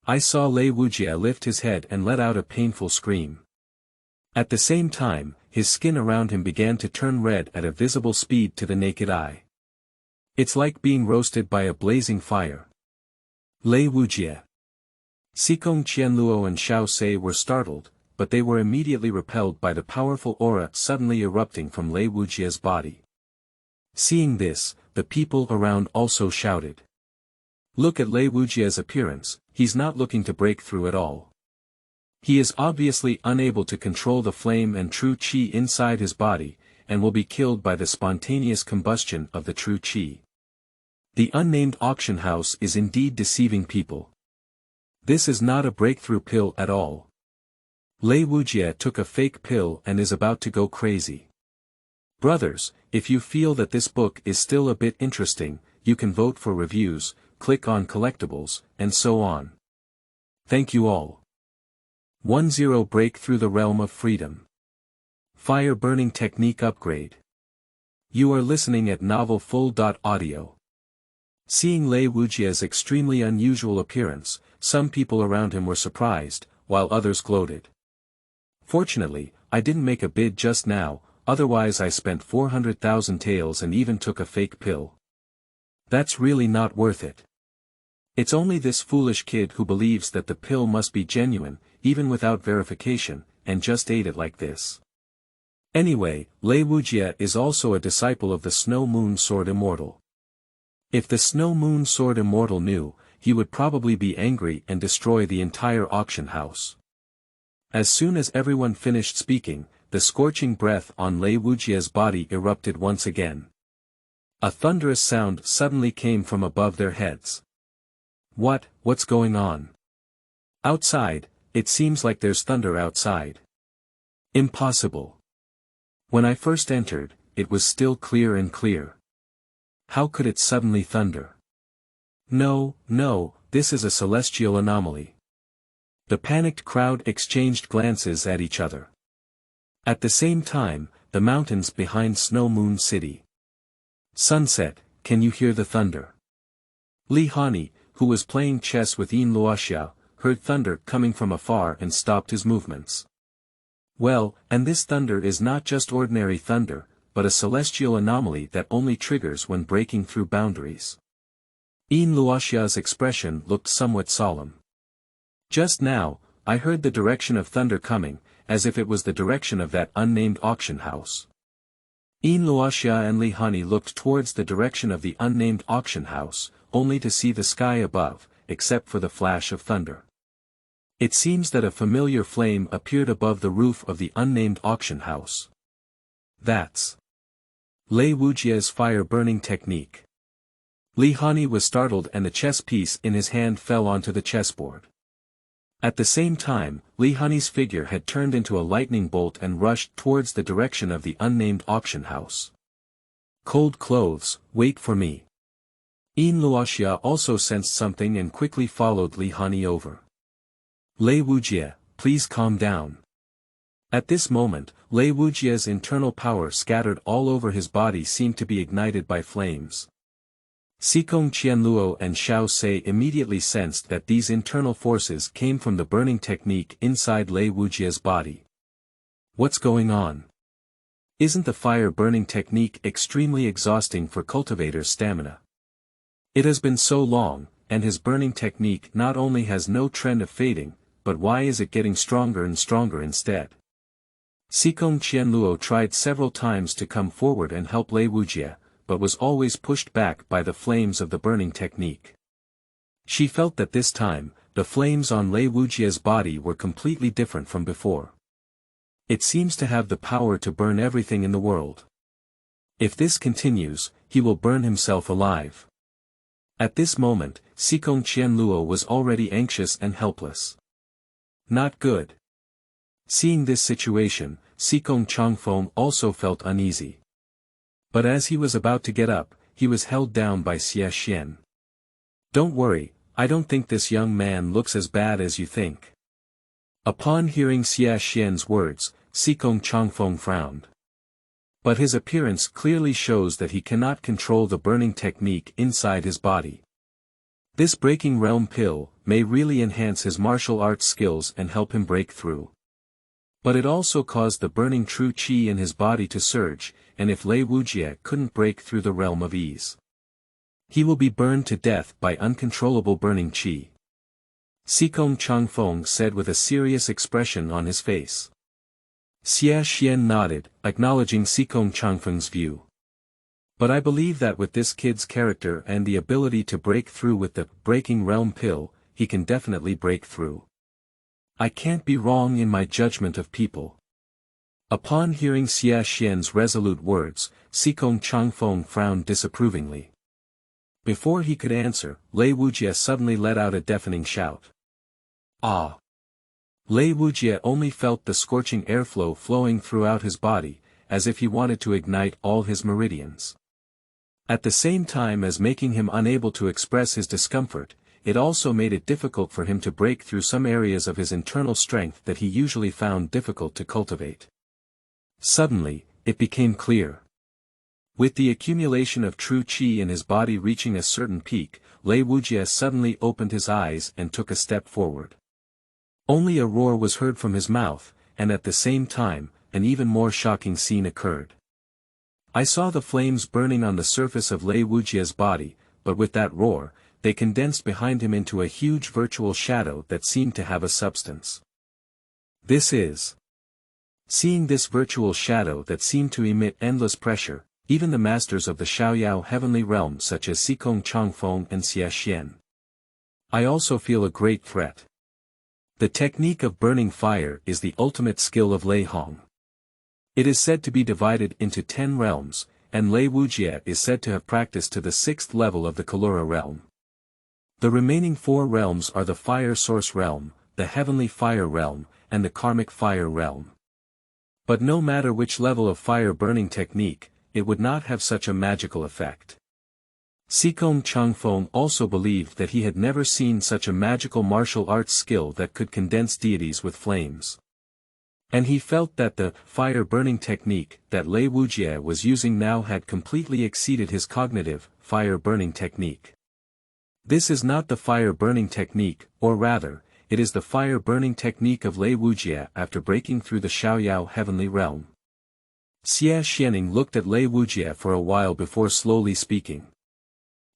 I saw Lei Wujie lift his head and let out a painful scream. At the same time, his skin around him began to turn red at a visible speed to the naked eye. It's like being roasted by a blazing fire. Lei Wujie. Sikong Qianluo and Xiao Se were startled, but they were immediately repelled by the powerful aura suddenly erupting from Lei Wujie's body. Seeing this, the people around also shouted. Look at Lei Wujie's appearance, he's not looking to break through at all. He is obviously unable to control the flame and true qi inside his body, and will be killed by the spontaneous combustion of the true qi. The unnamed auction house is indeed deceiving people. This is not a breakthrough pill at all. Lei Wujie took a fake pill and is about to go crazy. Brothers, if you feel that this book is still a bit interesting, you can vote for reviews, click on collectibles, and so on. Thank you all. 10 Break through the realm of freedom. Fire burning technique upgrade. You are listening at Novel Full.audio. Seeing Lei Wujie's extremely unusual appearance, some people around him were surprised, while others gloated. Fortunately, I didn't make a bid just now, otherwise I spent 400,000 taels and even took a fake pill. That's really not worth it. It's only this foolish kid who believes that the pill must be genuine, even without verification, and just ate it like this. Anyway, Lei Wujie is also a disciple of the Snow Moon Sword Immortal. If the Snow Moon Sword Immortal knew, he would probably be angry and destroy the entire auction house. As soon as everyone finished speaking, the scorching breath on Lei Wujie's body erupted once again. A thunderous sound suddenly came from above their heads. What's going on? Outside, it seems like there's thunder outside. Impossible. When I first entered, it was still clear and clear. How could it suddenly thunder? No, this is a celestial anomaly. The panicked crowd exchanged glances at each other. At the same time, the mountains behind Snow Moon City. Sunset, can you hear the thunder? Li Hanyi, who was playing chess with Yin Luoxia, heard thunder coming from afar and stopped his movements. Well, and this thunder is not just ordinary thunder, but a celestial anomaly that only triggers when breaking through boundaries. Yin Luoxia's expression looked somewhat solemn. Just now, I heard the direction of thunder coming, as if it was the direction of that unnamed auction house. Yin Luoxia and Li Hanyi looked towards the direction of the unnamed auction house, only to see the sky above, except for the flash of thunder. It seems that a familiar flame appeared above the roof of the unnamed auction house. That's Lei Wujie's fire-burning technique. Li Hanyi was startled and the chess piece in his hand fell onto the chessboard. At the same time, Li Hanyi's figure had turned into a lightning bolt and rushed towards the direction of the unnamed auction house. Cold clothes, wait for me. Yin Luoxia also sensed something and quickly followed Li Hanyi over. Lei Wujie, please calm down. At this moment, Lei Wujie's internal power scattered all over his body seemed to be ignited by flames. Sikong Qianluo and Xiao Se immediately sensed that these internal forces came from the burning technique inside Lei Wujie's body. What's going on? Isn't the fire-burning technique extremely exhausting for cultivators' stamina? It has been so long, and his burning technique not only has no trend of fading, but why is it getting stronger and stronger instead? Sikong Qianluo tried several times to come forward and help Lei Wujie, but was always pushed back by the flames of the burning technique. She felt that this time, the flames on Lei Wujie's body were completely different from before. It seems to have the power to burn everything in the world. If this continues, he will burn himself alive. At this moment, Sikong Qianluo was already anxious and helpless. Not good. Seeing this situation, Sikong Changfeng also felt uneasy. But as he was about to get up, he was held down by Jianshen. Don't worry, I don't think this young man looks as bad as you think. Upon hearing Jianshen's words, Sikong Changfeng frowned. But his appearance clearly shows that he cannot control the burning technique inside his body. This breaking realm pill may really enhance his martial arts skills and help him break through. But it also caused the burning true qi in his body to surge, and if Lei Wujie couldn't break through the realm of ease, he will be burned to death by uncontrollable burning qi. Sikong Changfeng said with a serious expression on his face. Jianshen nodded, acknowledging Sikong Changfeng's view. But I believe that with this kid's character and the ability to break through with the breaking realm pill, he can definitely break through. I can't be wrong in my judgment of people. Upon hearing Jianshen's resolute words, Sikong Changfeng frowned disapprovingly. Before he could answer, Lei Wujie suddenly let out a deafening shout. Ah! Lei Wujie only felt the scorching airflow flowing throughout his body, as if he wanted to ignite all his meridians. At the same time as making him unable to express his discomfort, it also made it difficult for him to break through some areas of his internal strength that he usually found difficult to cultivate. Suddenly, it became clear. With the accumulation of true qi in his body reaching a certain peak, Lei Wujie suddenly opened his eyes and took a step forward. Only a roar was heard from his mouth, and at the same time, an even more shocking scene occurred. I saw the flames burning on the surface of Lei Wujie's body, but with that roar, they condensed behind him into a huge virtual shadow that seemed to have a substance. This is. Seeing this virtual shadow that seemed to emit endless pressure, even the masters of the Xiaoyao heavenly realm such as Sikong Changfeng and Jianshen. I also feel a great threat. The technique of burning fire is the ultimate skill of Lei Hong. It is said to be divided into 10 realms, and Lei Wujie is said to have practiced to the 6th level of the Kalura realm. The remaining 4 realms are the Fire Source realm, the Heavenly Fire realm, and the Karmic Fire realm. But no matter which level of fire burning technique, it would not have such a magical effect. Sikong Changfeng also believed that he had never seen such a magical martial arts skill that could condense deities with flames. And he felt that the fire-burning technique that Lei Wujie was using now had completely exceeded his cognitive, fire-burning technique. This is not the fire-burning technique, or rather, it is the fire-burning technique of Lei Wujie after breaking through the Xiaoyao heavenly realm. Xie Xianing looked at Lei Wujie for a while before slowly speaking.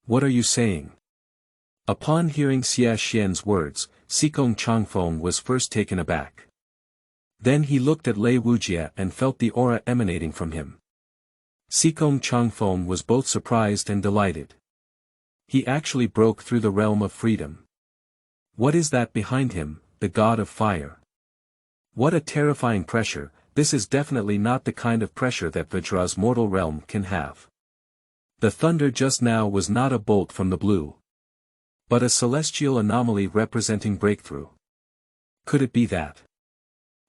"What are you saying?" Upon hearing Xie Xian's words, Sikong Changfeng was first taken aback. Then he looked at Lei Wujie and felt the aura emanating from him. Sikong Changfeng was both surprised and delighted. He actually broke through the realm of freedom. What is that behind him, the god of fire? What a terrifying pressure, this is definitely not the kind of pressure that Vajra's mortal realm can have. The thunder just now was not a bolt from the blue, but a celestial anomaly representing breakthrough. Could it be that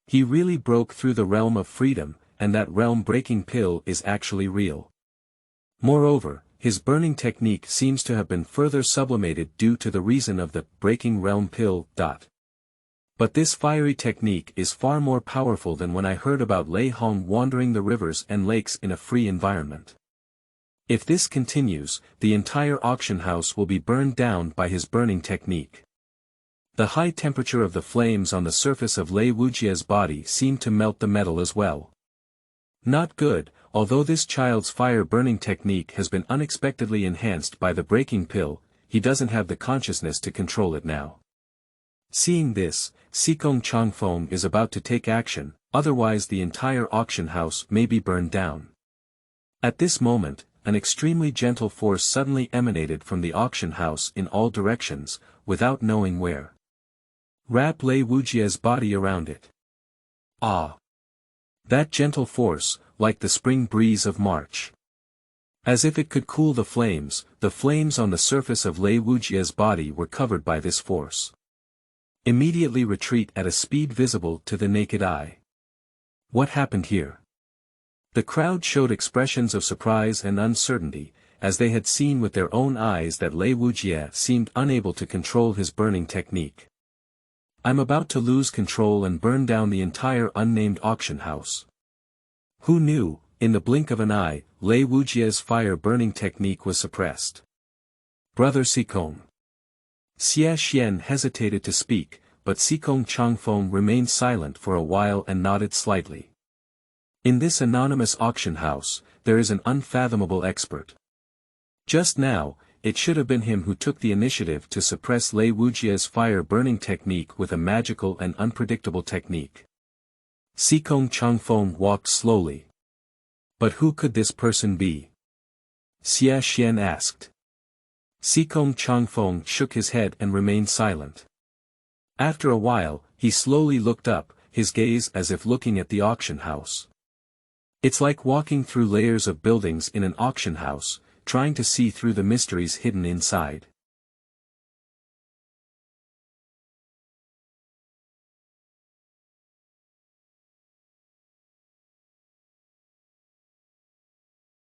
he really broke through the realm of freedom, and that realm-breaking pill is actually real? Moreover, his burning technique seems to have been further sublimated due to the reason of the breaking realm pill. But this fiery technique is far more powerful than when I heard about Lei Hong wandering the rivers and lakes in a free environment. If this continues, the entire auction house will be burned down by his burning technique. The high temperature of the flames on the surface of Lei Wujie's body seemed to melt the metal as well. Not good, although this child's fire-burning technique has been unexpectedly enhanced by the breaking pill, he doesn't have the consciousness to control it now. Seeing this, Sikong Changfeng is about to take action, otherwise the entire auction house may be burned down. At this moment, an extremely gentle force suddenly emanated from the auction house in all directions, without knowing where. Wrap Lei Wujie's body around it. Ah! That gentle force, like the spring breeze of March. As if it could cool the flames on the surface of Lei Wujie's body were covered by this force. Immediately retreat at a speed visible to the naked eye. What happened here? The crowd showed expressions of surprise and uncertainty, as they had seen with their own eyes that Lei Wujie seemed unable to control his burning technique. I'm about to lose control and burn down the entire unnamed auction house. Who knew, in the blink of an eye, Lei Wujie's fire-burning technique was suppressed. Brother Sikong. Xie Xian hesitated to speak, but Sikong Changfeng remained silent for a while and nodded slightly. In this anonymous auction house, there is an unfathomable expert. Just now, it should have been him who took the initiative to suppress Lei Wujie's fire-burning technique with a magical and unpredictable technique. Sikong Changfeng walked slowly. But who could this person be? Xie Xian asked. Sikong Changfeng shook his head and remained silent. After a while, he slowly looked up, his gaze as if looking at the auction house. It's like walking through layers of buildings in an auction house, trying to see through the mysteries hidden inside.